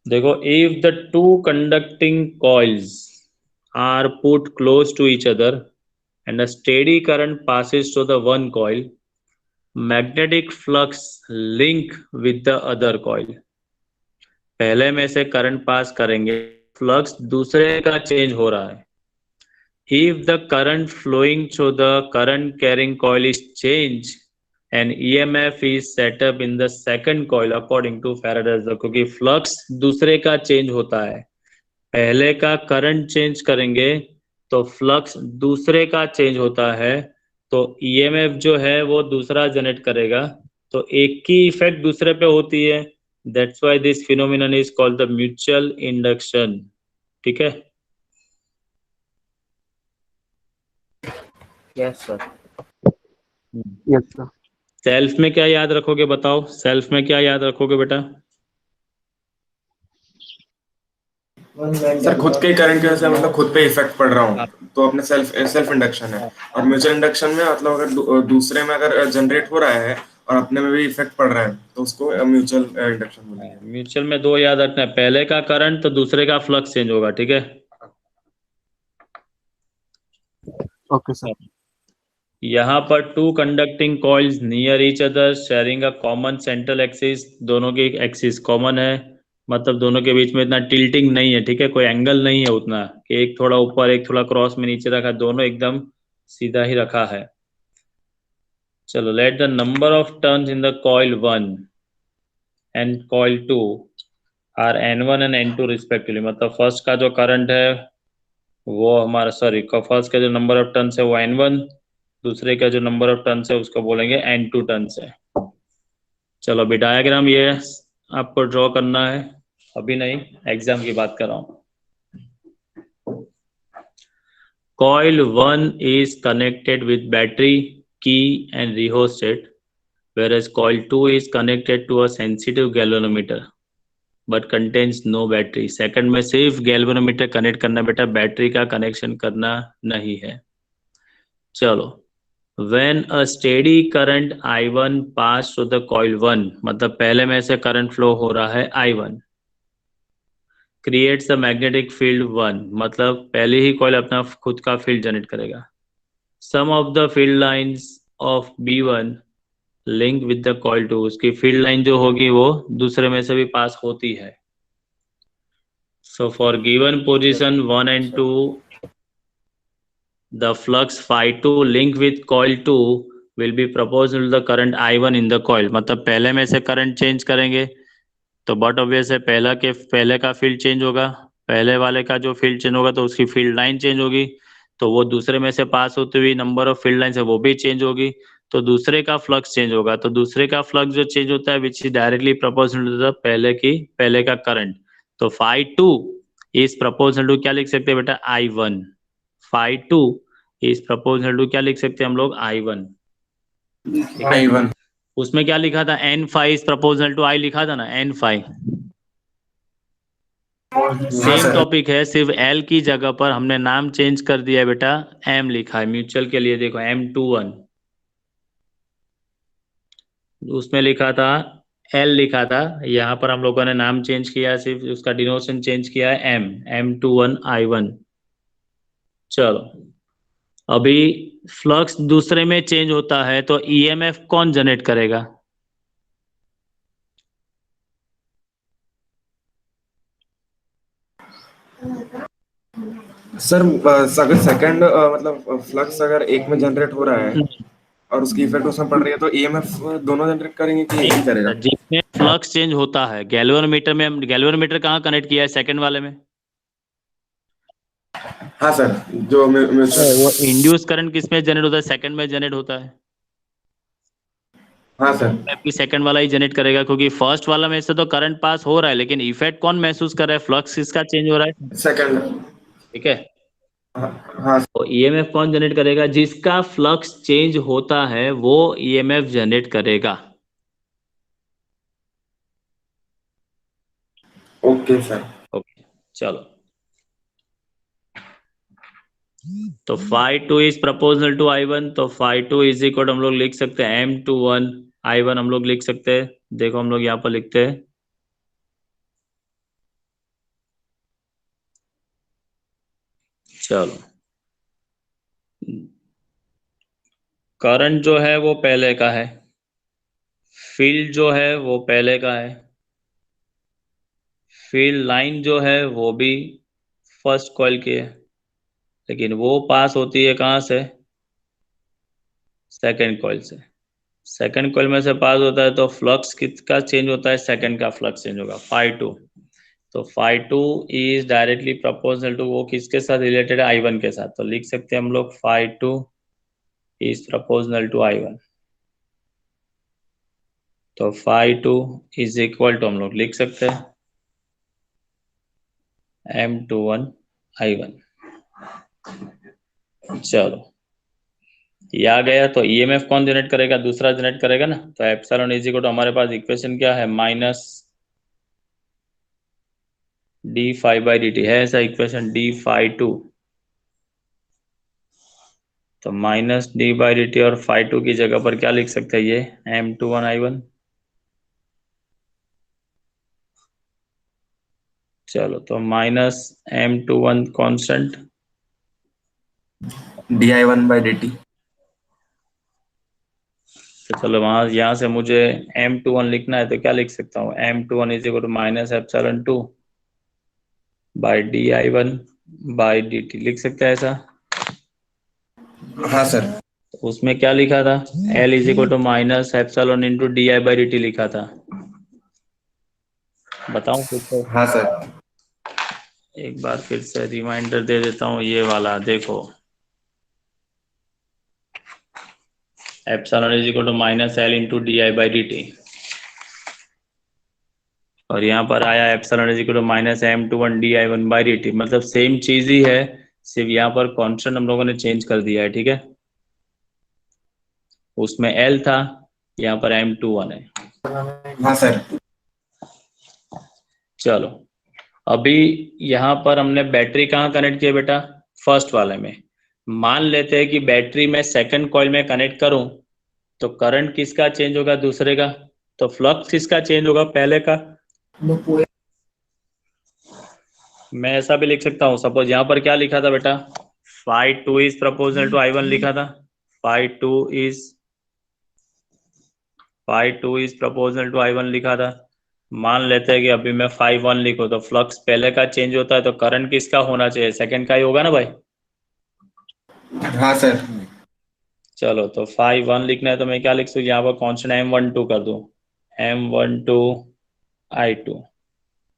देखो, if the two conducting coils are put close to each other and a steady current passes through the one coil, magnetic flux link with the other coil. पहले में से current pass करेंगे, flux दूसरे का change हो रहा है. If the current flowing through the current carrying coil is changed, an EMF is set up in the second coil according to Faraday's law. क्योंकि फ्लक्स दूसरे का चेंज होता है, पहले का करंट चेंज करेंगे तो फ्लक्स दूसरे का चेंज होता है, तो ईएमएफ जो है वो दूसरा जनरेट करेगा, तो एक की इफेक्ट दूसरे पे होती है. That's why this phenomenon is called the mutual induction. ठीक है. Yes sir. Yes sir. Self में क्या याद रखोगे बताओ, सेल्फ में क्या याद रखोगे बेटा? सर खुद के करंट की वजह से मतलब खुद पे इफेक्ट पड़ रहा हूँ, तो अपने सेल्फ इंडक्शन है. और म्यूचुअल इंडक्शन में मतलब अगर दूसरे में अगर जनरेट हो रहा है और अपने में भी इफेक्ट पड़ रहा है तो उसको म्यूचुअल इंडक्शन बोलेंगे. म्यूचुअल में दो याद रखना है, पहले का करंट तो दूसरे का फ्लक्स चेंज होगा. ठीक है. Okay sir. यहाँ पर two conducting coils near each other sharing a common central axis, दोनों की एक्सिस कॉमन है, मतलब दोनों के बीच में इतना टिल्टिंग नहीं है. ठीक है, कोई एंगल नहीं है उतना कि एक थोड़ा ऊपर एक थोड़ा क्रॉस में नीचे रखा, दोनों एकदम सीधा ही रखा है. चलो, let the number of turns in the coil 1 and coil 2 are N1 and N2 respectively. मतलब फर्स्ट का जो करंट है वो हमारा, सॉरी, फर्स्ट का जो नंबर ऑफ टर्न्स है वो N1, दूसरे का जो नंबर ऑफ टर्न्स है उसको बोलेंगे N2 टर्न्स है. चलो अभी डायग्राम ये आपको ड्रॉ करना है, अभी नहीं, एग्जाम की बात कर रहा हूँ. Coil 1 is connected with battery, key and rheostat, whereas coil 2 is connected to a sensitive galvanometer but contains no battery. Second में सिर्फ गैल्वेनोमीटर कनेक्ट करना बेटा, बैटरी का कनेक्शन करना नहीं है. चलो, when a steady current I1 pass through the coil 1, मतलब पहले में से करंट फ्लो हो रहा है I1, creates the magnetic field 1, मतलब पहले ही कॉइल अपना खुद का फील्ड जनरेट करेगा. Some of the field lines of B1 link with the coil 2, उसकी फील्ड लाइन जो होगी वो दूसरे में से भी पास होती है. So for given position 1 and 2, the flux phi2 link with coil 2 will be proportional to the current I1 in the coil. मतलब पहले में से करंट चेंज करेंगे तो बट ऑब्वियस है पहले का फील्ड चेंज होगा, पहले वाले का जो फील्ड चेंज होगा तो उसकी फील्ड लाइन चेंज होगी, तो वो दूसरे में से पास होती हुई नंबर ऑफ फील्ड लाइन है वो भी चेंज होगी, तो दूसरे का फ्लक्स चेंज होगा. तो दूसरे का फ्लक्स जो चेंज होता है which is directly proportional to the पहले का करंट. तो phi2 इज प्रोपोर्शनल टू क्या लिख सकते हैं बेटा, I1. phi2 is proportional to क्या लिख सकते हैं हम लोग, I1. I1. उसमें क्या लिखा था, N phi is proportional to I लिखा था ना, N phi. सेम टॉपिक है, सिर्फ L की जगह पर हमने नाम चेंज कर दिया है बेटा, M लिखा है. म्यूचुअल के लिए देखो M21, उसमें लिखा था L लिखा था, यहाँ पर हम लोगों ने नाम चेंज किया, सिर्फ उसका डिनोशन चेंज किया है M21 I1. चलो, अभी फ्लक्स दूसरे में चेंज होता है तो EMF कौन जनरेट करेगा? सर अगर सेकंड मतलब फ्लक्स अगर एक में जनरेट हो रहा है और उसकी इफेक्ट उसमें पड़ रही है तो ईएमएफ दोनों जनरेट करेंगे कि एक ही करेगा? जिसमें फ्लक्स चेंज होता है, गैल्वेनोमीटर में, गैल्वेनोमीटर कहाँ कनेक्ट किया है, सेकंड वाले में. हाँ सर, जो वो इंड्यूस करंट किस में जनरेट होता है, सेकंड में जनरेट होता है. हाँ सर, आपकी सेकंड वाला ही जनरेट करेगा, क्योंकि फर्स्ट वाला में से तो करंट पास हो रहा है, लेकिन इफेक्ट कौन महसूस कर रहा है, फ्लक्स किसका चेंज हो रहा है. सेकंड. ठीक है, हाँ. तो ईएमएफ कौन जनरेट करेगा, जिसका फ्लक्स चेंज होता है वो ईएमएफ जनरेट करेगा. Okay sir. ओके, चलो, तो phi2 is proportional to I1, तो phi2 इज इक्वल हम लोग लिख सकते हैं M21 I1, हम लोग लिख सकते हैं. देखो हम लोग यहाँ पर लिखते हैं, चलो, करंट जो है वो पहले का है, फील्ड जो है वो पहले का है, फील्ड लाइन जो है वो भी फर्स्ट कॉइल की है, लेकिन वो पास होती है कहाँ से? सेकंड कॉइल से। सेकंड कॉइल में से पास होता है तो फ्लक्स किसका चेंज होता है? सेकंड का फ्लक्स चेंज होगा, phi2। तो phi2 is directly proportional to, वो किसके साथ रिलेटेड है? I1 के साथ। तो लिख सकते हैं हम लोग phi2 is proportional to I1। तो phi2 इज इक्वल टू हम लोग लिख सकते हैं M21 I1। चलो, ये आ गया। तो ईएमएफ कौन जनरेट करेगा? दूसरा जनरेट करेगा ना। तो एप्सिलॉन इज इक्वल टू, हमारे पास इक्वेशन क्या है? Minus D phi by D t है, ऐसा इक्वेशन d∅2। तो minus D by D T, और phi2 की जगह पर क्या लिख सकते हैं? ये M21 I1। चलो, तो माइनस M21 कांस्टेंट, di1/dt। तो चलो वहां यहाँ से मुझे M21 लिखना है, तो क्या लिख सकता हूँ? M21 is equal to minus epsilon 2 by di1/dt लिख सकते हैं ऐसा। हाँ सर। तो उसमें क्या लिखा था? L is equal to minus epsilon into di/dt लिखा था। बताऊं फिर से? हाँ सर। एक बार फिर से रिमाइंडर दे देता हूँ, ये वाला देखो, epsilon is equal to minus L into di/dt, और यहाँ पर आया epsilon is equal to minus M21 di1/dt, मतलब सेम चीज ही है, सिर्फ यहाँ पर कांस्टेंट हम लोगों ने चेंज कर दिया है। ठीक है, उसमें L था, यहाँ पर M21 है। हाँ सर। चलो, अभी यहाँ पर हमने बैटरी कहाँ कनेक्ट किया बेटा? फर्स्ट वाले में। मान लेते हैं कि बैटरी में सेकंड कॉइल में कनेक्ट करूं, तो करंट किसका चेंज होगा? दूसरे का। तो फ्लक्स किसका चेंज होगा? पहले का। मैं ऐसा भी लिख सकता हूँ, सपोज यहाँ पर क्या लिखा था बेटा? phi2 is proportional to I1 लिखा था। phi2 is proportional to I1 लिखा था। मान लेते हैं कि अभी मैं phi1 लिखूं, तो फ्लक्स पहले का चेंज होता है, तो करंट किसका होना चाहिए? सेकंड का ही होगा ना भाई। हाँ सर। चलो, तो phi1 लिखना है, तो मैं क्या लिख सकूँ? यहाँ पर कांस्टेंट M12 कर दूं, M12 I2।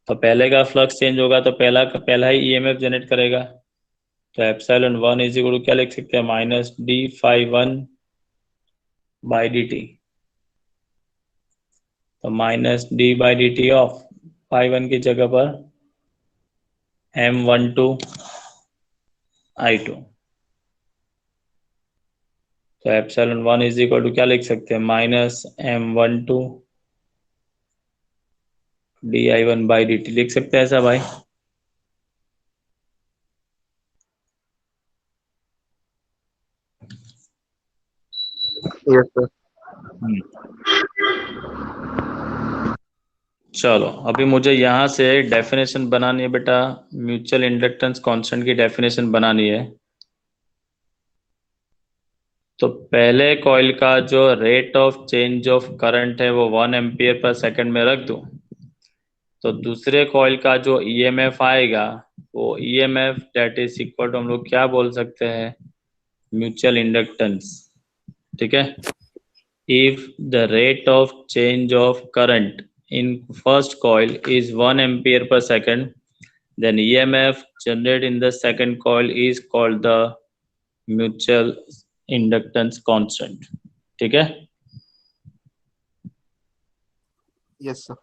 तो पहले का फ्लक्स चेंज होगा, तो पहला का पहला ही ईएमएफ जनरेट करेगा। तो एप्सिलॉन 1 इज इक्वल टू क्या लिख सकते हैं? Minus d∅1/dt। तो माइनस d/dt ऑफ phi1 की जगह पर M12 I2। तो एप्सिलॉन 1 इज इक्वल टू क्या लिख सकते हैं? माइनस M12 di1/dt लिख सकते हैं ऐसा भाई। Yes, sir. चलो, अभी मुझे यहाँ से डेफिनेशन बनानी है बेटा, म्यूचुअल इंडक्टेंस कांस्टेंट की डेफिनेशन बनानी है। तो पहले कॉइल का जो rate of change of current है वो 1 एम्पियर पर सेकंड में रख दूं, तो दूसरे कॉइल का जो ईएमएफ आएगा वो EMF that is equal to हम लोग क्या बोल सकते हैं? Mutual inductance. ठीक है, if the rate of change of current in first coil is 1 ampere per second, then EMF generated in the second coil is called the mutual inductance constant। ठीक है, Yes, sir.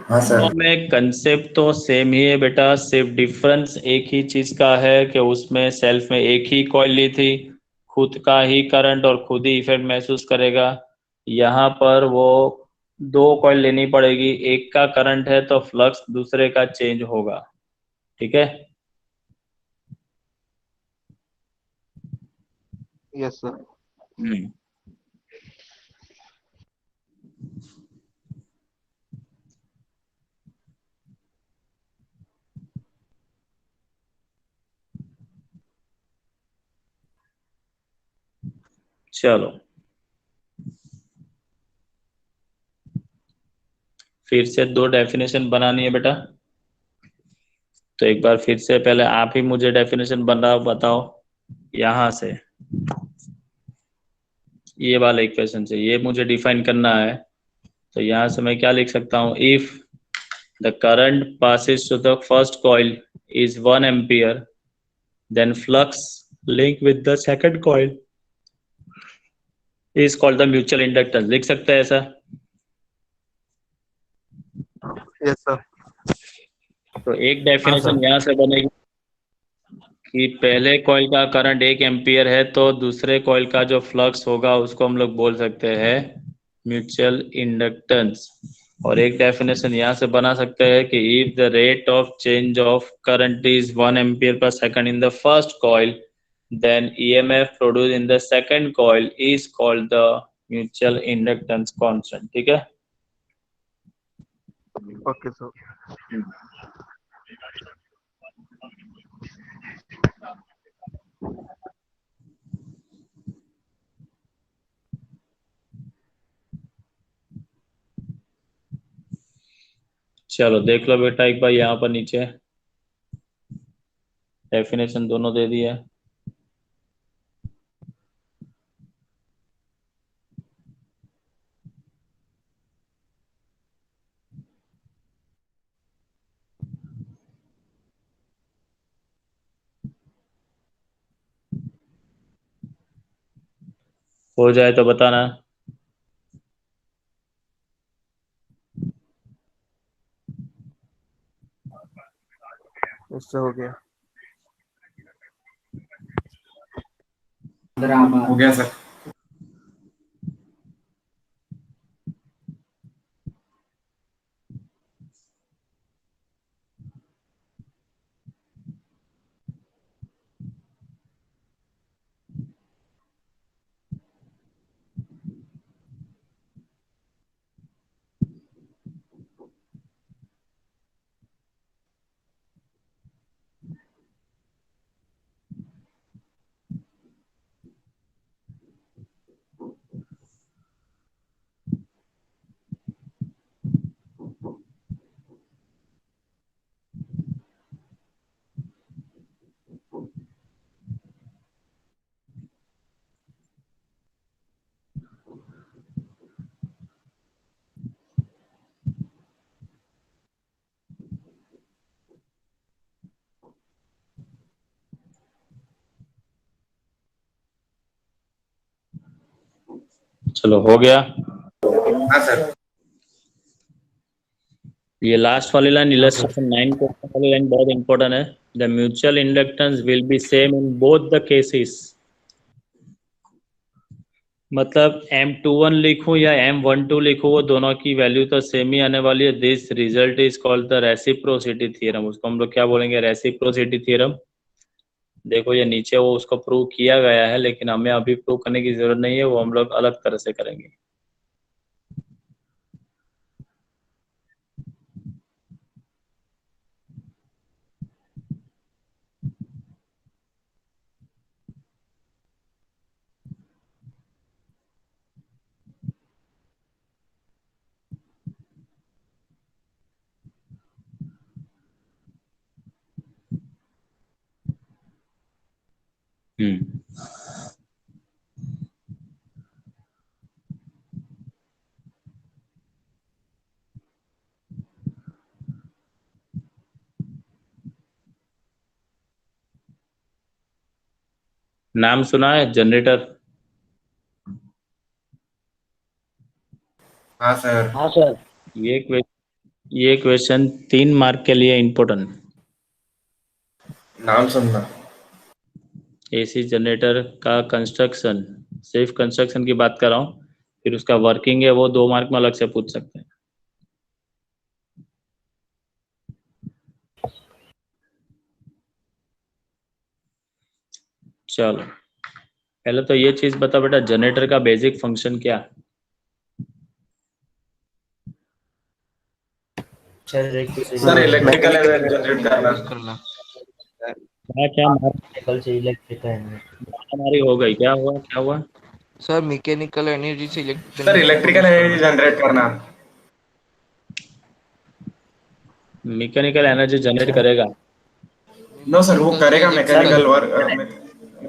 हाँ sir. में concept तो same ही है बेटा, सिर्फ difference एक ही चीज का है कि उसमें सेल्फ में एक ही कॉइल ली थी, खुद का ही करंट और खुद ही इफेक्ट महसूस करेगा। यहाँ पर वो दो कॉइल लेनी पड़ेगी, एक का करंट है तो फ्लक्स दूसरे का चेंज होगा। ठीक है, Yes, sir. चलो फिर से 2 डेफिनेशन बनानी है बेटा। तो एक बार फिर से पहले आप ही मुझे डेफिनेशन बताओ यहां से, ये वाला इक्वेशन से ये मुझे डिफाइन करना है। तो यहां से मैं क्या लिख सकता हूं, if the current passes to the first coil is 1 ampere, then flux link with the second coil is called the mutual inductance। लिख सकते हैं ऐसा? Yes, sir. तो एक डेफिनेशन यहाँ से बनेगी कि पहले कॉइल का करंट 1 एम्पियर है तो दूसरे कॉइल का जो फ्लक्स होगा उसको हम लोग बोल सकते हैं म्यूचुअल इंडक्टेंस। और एक डेफिनेशन यहाँ से बना सकते हैं कि if the rate of change of current is 1 ampere per second in the first coil, then EMF produced in the second coil is called the mutual inductance constant। ठीक है? Okay, sir. चलो देख लो बेटा एक बार यहाँ पर नीचे डेफिनेशन दोनों दे दिया है। हो जाए तो बताना। इससे हो गया। हो गया सर। चलो हो गया। हाँ सर। ये लास्ट वाली लाइन इलस्ट्रेशन 9 क्वेश्चन वाली लाइन बहुत इंपॉर्टेंट है। The mutual inductance will be same in both the cases. मतलब M21 लिखूं या M12 लिखूं वो दोनों की वैल्यू तो सेम ही आने वाली है। This result is called the reciprocity theorem. उसको हम लोग क्या बोलेंगे, रेसिप्रोसिटी थ्योरम। देखो ये नीचे वो उसको प्रूव किया गया है लेकिन हमें अभी प्रूव करने की जरूरत नहीं है, वो हम लोग अलग तरह से करेंगे। नाम सुना है जनरेटर? हाँ सर। हाँ सर। ये क्वेश्चन 3 मार्क के लिए इम्पोर्टेंट। नाम सुनना। एसी जनरेटर का कंस्ट्रक्शन, सिर्फ कंस्ट्रक्शन की बात कर रहा हूँ, फिर उसका वर्किंग है वो 2 मार्क में अलग से पूछ सकते हैं। चलो पहले तो ये चीज बता बेटा, जनरेटर का बेसिक फंक्शन क्या है? सर इलेक्ट्रिकल एनर्जी जनरेट करना। करना। क्या क्या कल से इलेक्ट्रिक है। हमारी हो गई, क्या हुआ क्या हुआ? सर मैकेनिकल एनर्जी से सर इलेक्ट्रिकल एनर्जी जनरेट करना। मैकेनिकल एनर्जी जनरेट करेगा। नो सर, वो मैकेनिकल से करेगा इलेक्ट्रिकल। Mechanical work,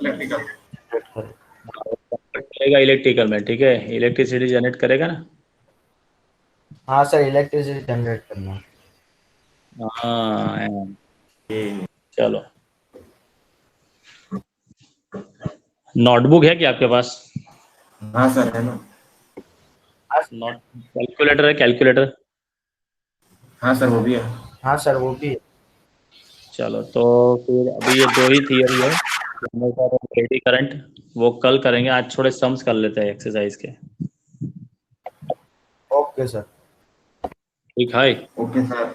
electrical. करेगा इलेक्ट्रिकल में, ठीक है, इलेक्ट्रिसिटी जनरेट करेगा ना। हाँ सर, इलेक्ट्रिसिटी जनरेट करना। हाँ, चलो। नोटबुक है क्या आपके पास? हाँ सर, है ना। नोट कैलकुलेटर है, कैलकुलेटर? हाँ सर, वो भी है। हाँ सर, वो भी है। चलो तो फिर अभी ये दो ही थियरी है, एडी करंट, वो कल करेंगे, आज थोड़े सम्स कर लेते हैं एक्सरसाइज के। Okay sir. ठीक है। Okay sir.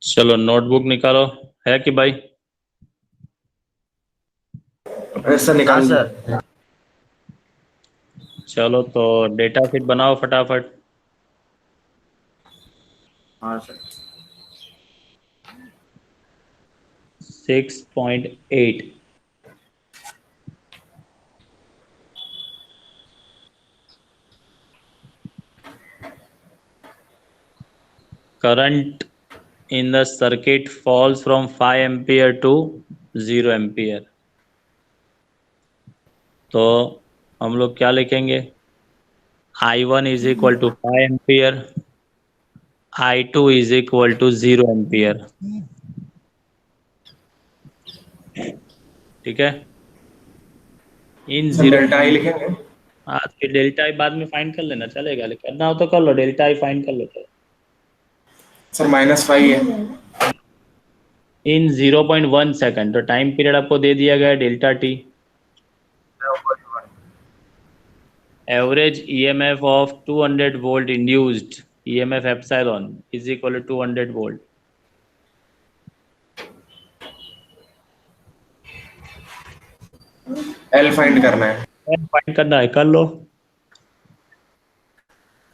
चलो नोटबुक निकालो, है कि भाई? सर हाँ निकाल दी। सर। चलो तो डेटा शीट बनाओ फटाफट। हाँ sir. 6.8 current in the circuit falls from 5 ampere to 0 ampere। तो हम लोग क्या लिखेंगे? I1 is equal to 5 ampere, I2 is equal to 0 ampere। ठीक है, इन सर जीरो। डेल्टा आई लिखेंगे। आज के डेल्टा आई बाद में फाइंड कर लेना, चलेगा, लेकिन करना हो तो कर लो, डेल्टा आई फाइंड कर लेते हैं। सर -5 है। इन 0.1 सेकंड, तो टाइम पीरियड आपको दे दिया गया है delta t. Average EMF of 200 volt induced, EMF epsilon is equal to 200 volt. L find करना है। फाइंड करना है, कर लो।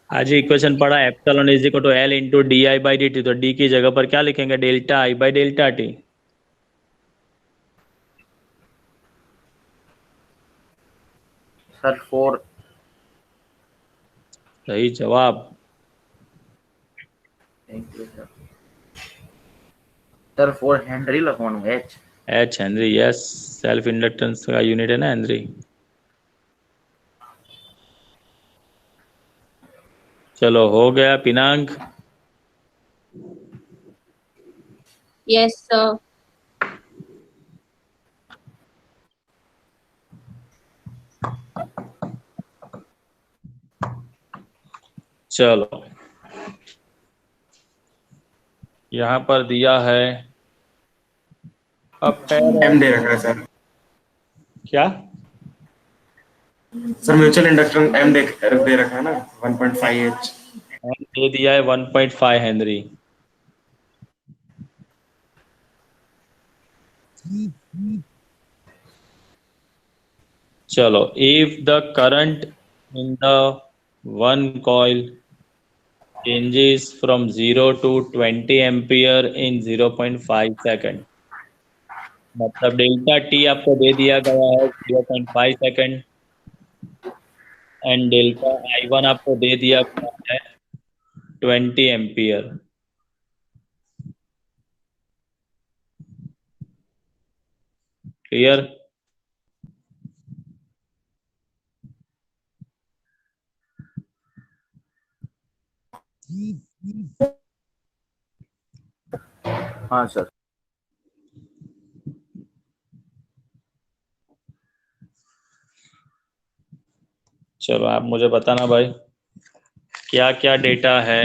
आज ही इक्वेशन पढ़ा, epsilon is equal to L into D I by D T, तो डी की जगह पर क्या लिखेंगे? Delta I by delta t. Sir 4। सही जवाब। Thank you sir. Sir 4 henry लगवाना H. H henry, yes, self inductance का यूनिट है ना हेनरी। चलो हो गया पिनांग। Yes, sir. चलो यहाँ पर दिया है एम दे रखा है सर। क्या? सर म्यूचुअल इंडक्टेंस एम दे रखा है ना, 1.5 H। दे दिया है 1.5 हेनरी। चलो, if the current in the one coil changes from 0 to 20 ampere in 0.5 second, मतलब डेल्टा टी आपको दे दिया गया है 0.5 second, and delta I one आपको दे दिया गया है 20 एम्पियर। क्लियर? हाँ सर। चलो आप मुझे बताना भाई, क्या क्या डेटा है।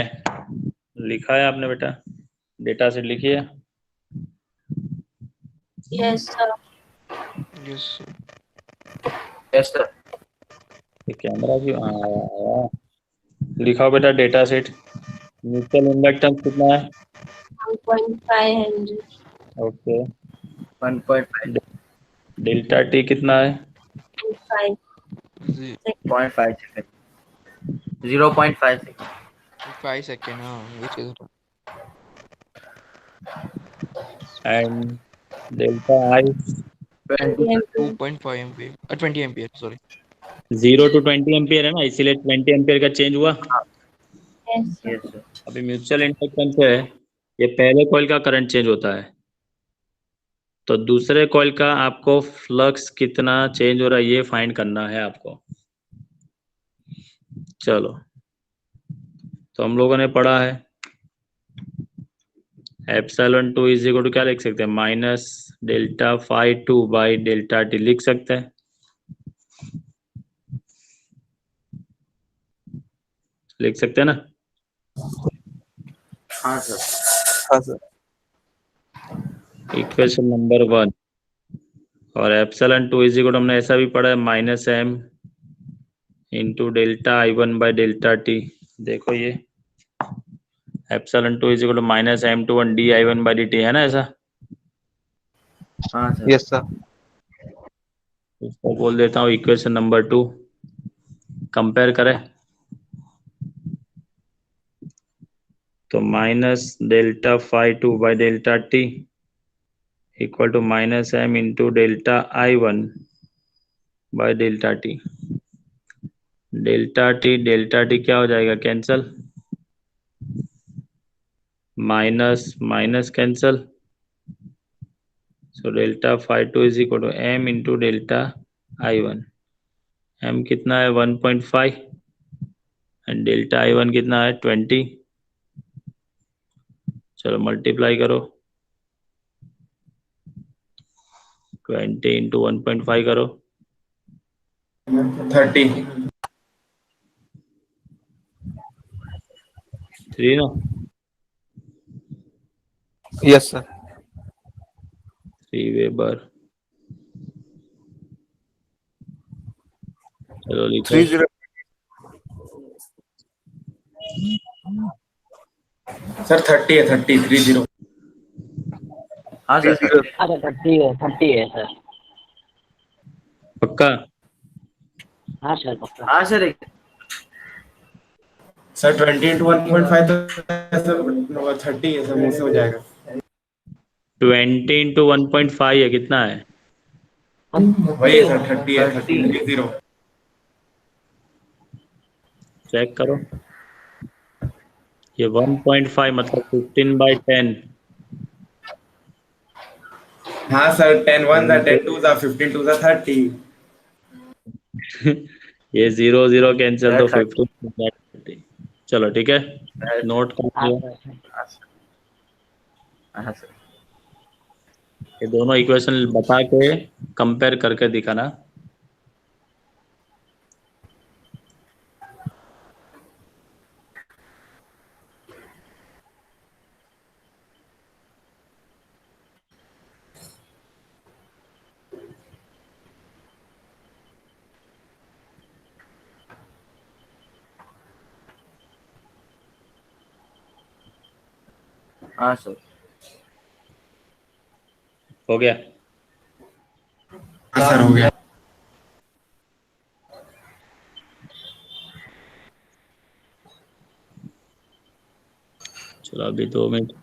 लिखा है आपने बेटा? डेटा सेट लिखी है? Yes, sir. Yes yes sir. ये कैमरा क्यों आया? लिखाओ बेटा डेटा सेट। म्यूचुअल इंडक्टेंस कितना है? 1.500. ओके। 1.5 डेल्टा टी कितना है? 5 0.5 सेकेंड 0.5 सेकेंड 5 सेकेंड, हाँ वही चीज। And delta I? 20 ampere. 2.5 ampere, 20 ampere sorry. 0 to 20 ampere है ना, इसीलिए 20 एम्पियर का चेंज हुआ। Yes, sir. Yes sir. अभी म्यूचुअल इंडक्टेंस है, ये पहले कॉइल का करंट चेंज होता है, तो दूसरे कॉइल का आपको फ्लक्स कितना चेंज हो रहा है ये फाइंड करना है आपको। चलो, तो हम लोगों ने पढ़ा है epsilon two is equal to क्या लिख सकते हैं, minus delta phi two by delta t लिख सकते हैं। लिख सकते हैं ना? हाँ सर। हाँ सर। Equation number 1। और epsilon two is equal to हमने ऐसा भी पढ़ा है minus M into delta I one by delta t. देखो ये epsilon two is equal to minus M two one d I one by D t है ना ऐसा? हाँ सर। Yes sir. इसको बोल देता हूँ इक्वेशन नंबर 2। कंपेयर करें तो minus delta phi two by delta t equal to minus M into delta I one by delta t. Delta t क्या हो जाएगा, cancel, minus minus cancel, so delta phi two is equal to M into delta I one. M कितना है 1.5 and delta I one कितना है 20। चलो multiply करो, 20 into 1.5 करो, 30। 3 ना, यस सर। 3 वेबर। चलो लिखो 30। सर 30 है, 30। हाँ सर। 30। अच्छा 30 है सर। पक्का? हाँ सर पक्का। हाँ सर। सर 20 इंटू 1.5 तो ऐसा 30 है सर, मुंह से हो जाएगा। 20 इंटू 1.5 है, कितना है? वही है सर, 30 है, 30 30। चेक करो, ये 1.5 मतलब 15/10। हाँ सर, 10 1 10 2 15 2 30। ये 0 0 कैंसिल तो 30। 15। चलो ठीक है, नोट कर हाँ लियो। सर। हाँ सर। ये दोनों इक्वेशन बता के कंपेयर करके दिखाना। हाँ सर। हो गया? हाँ सर, हो गया। चलो अभी 2 मिनट।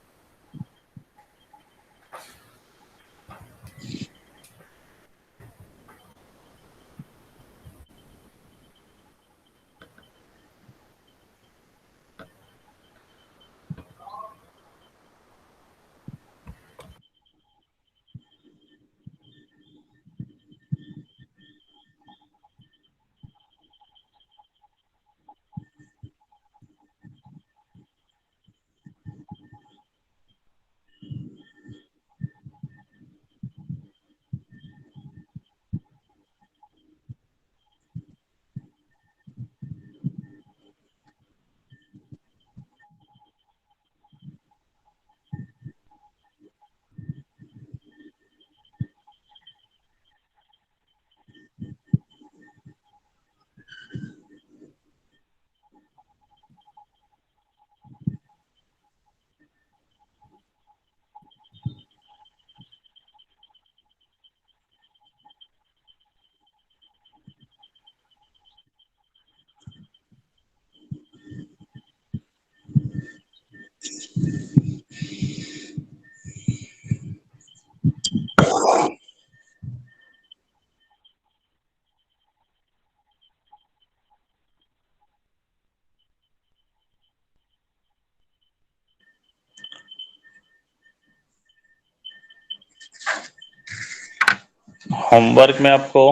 होमवर्क में आपको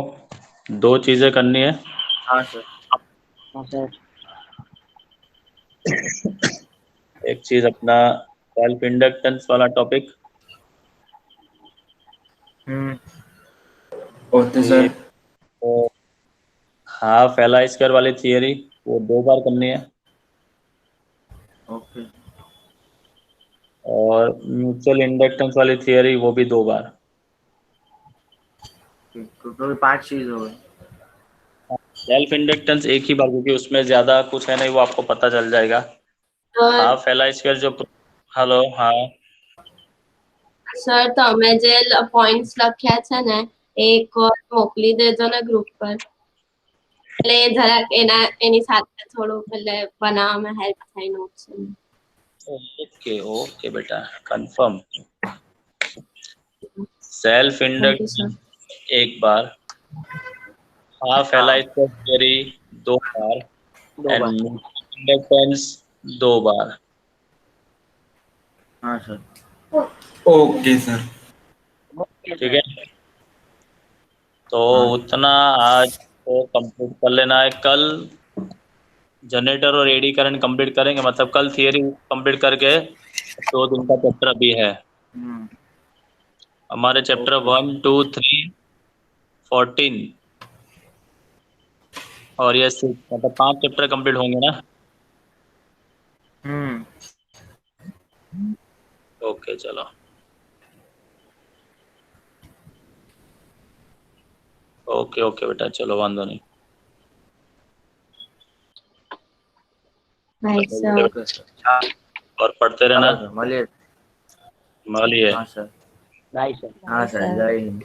2 चीजें करनी है। हाँ सर। हाँ सर। एक चीज अपना सेल्फ इंडक्टेंस वाला टॉपिक, ओके सर। तो हाफ एल स्क्वायर वाली थियरी वो 2 बार करनी है, ओके। और म्यूचुअल इंडक्टेंस वाली थियरी वो भी 2 बार। टोटल 5 चीज हो गई। सेल्फ इंडक्टेंस एक ही बार, क्योंकि उसमें ज्यादा कुछ है नहीं, वो आपको पता चल जाएगा। સર हाफ एल स्क्वायर जो, हेलो, हाँ સર તમે જે પોઈન્ટ્સ લખ્યા છે ને એ એક વાર મોકલી દેજો ને ગ્રુપ પર એટલે જરાક એની સાથે થોડું એટલે બનાવવામાં હેલ્પ થાય નોટ્સ। ओके ओके बेटा, confirm. Self thank you inductance sir. एक बार, हाफ एल स्क्वायर थियरी 2 बार, 2 एंड बार। इंडक्टेंस 2 बार। हाँ सर। Okay sir. ठीक है, तो उतना आज तो कंप्लीट कर लेना है। कल जनरेटर और एडी करंट कंप्लीट करेंगे, मतलब कल थियरी कंप्लीट करके 2 दिन का चैप्टर अभी है हमारे, चैप्टर 1 2 3 14 और ये 6, मतलब 5 चैप्टर कंप्लीट होंगे ना। ओके चलो, ओके ओके बेटा, चलो वांदो नहीं। Bye sir. Okay sir. और पढ़ते रहना। चलो सर, મળીએ। मालिए। हाँ सर। Bye sir. हाँ सर, સર। जय हिंद।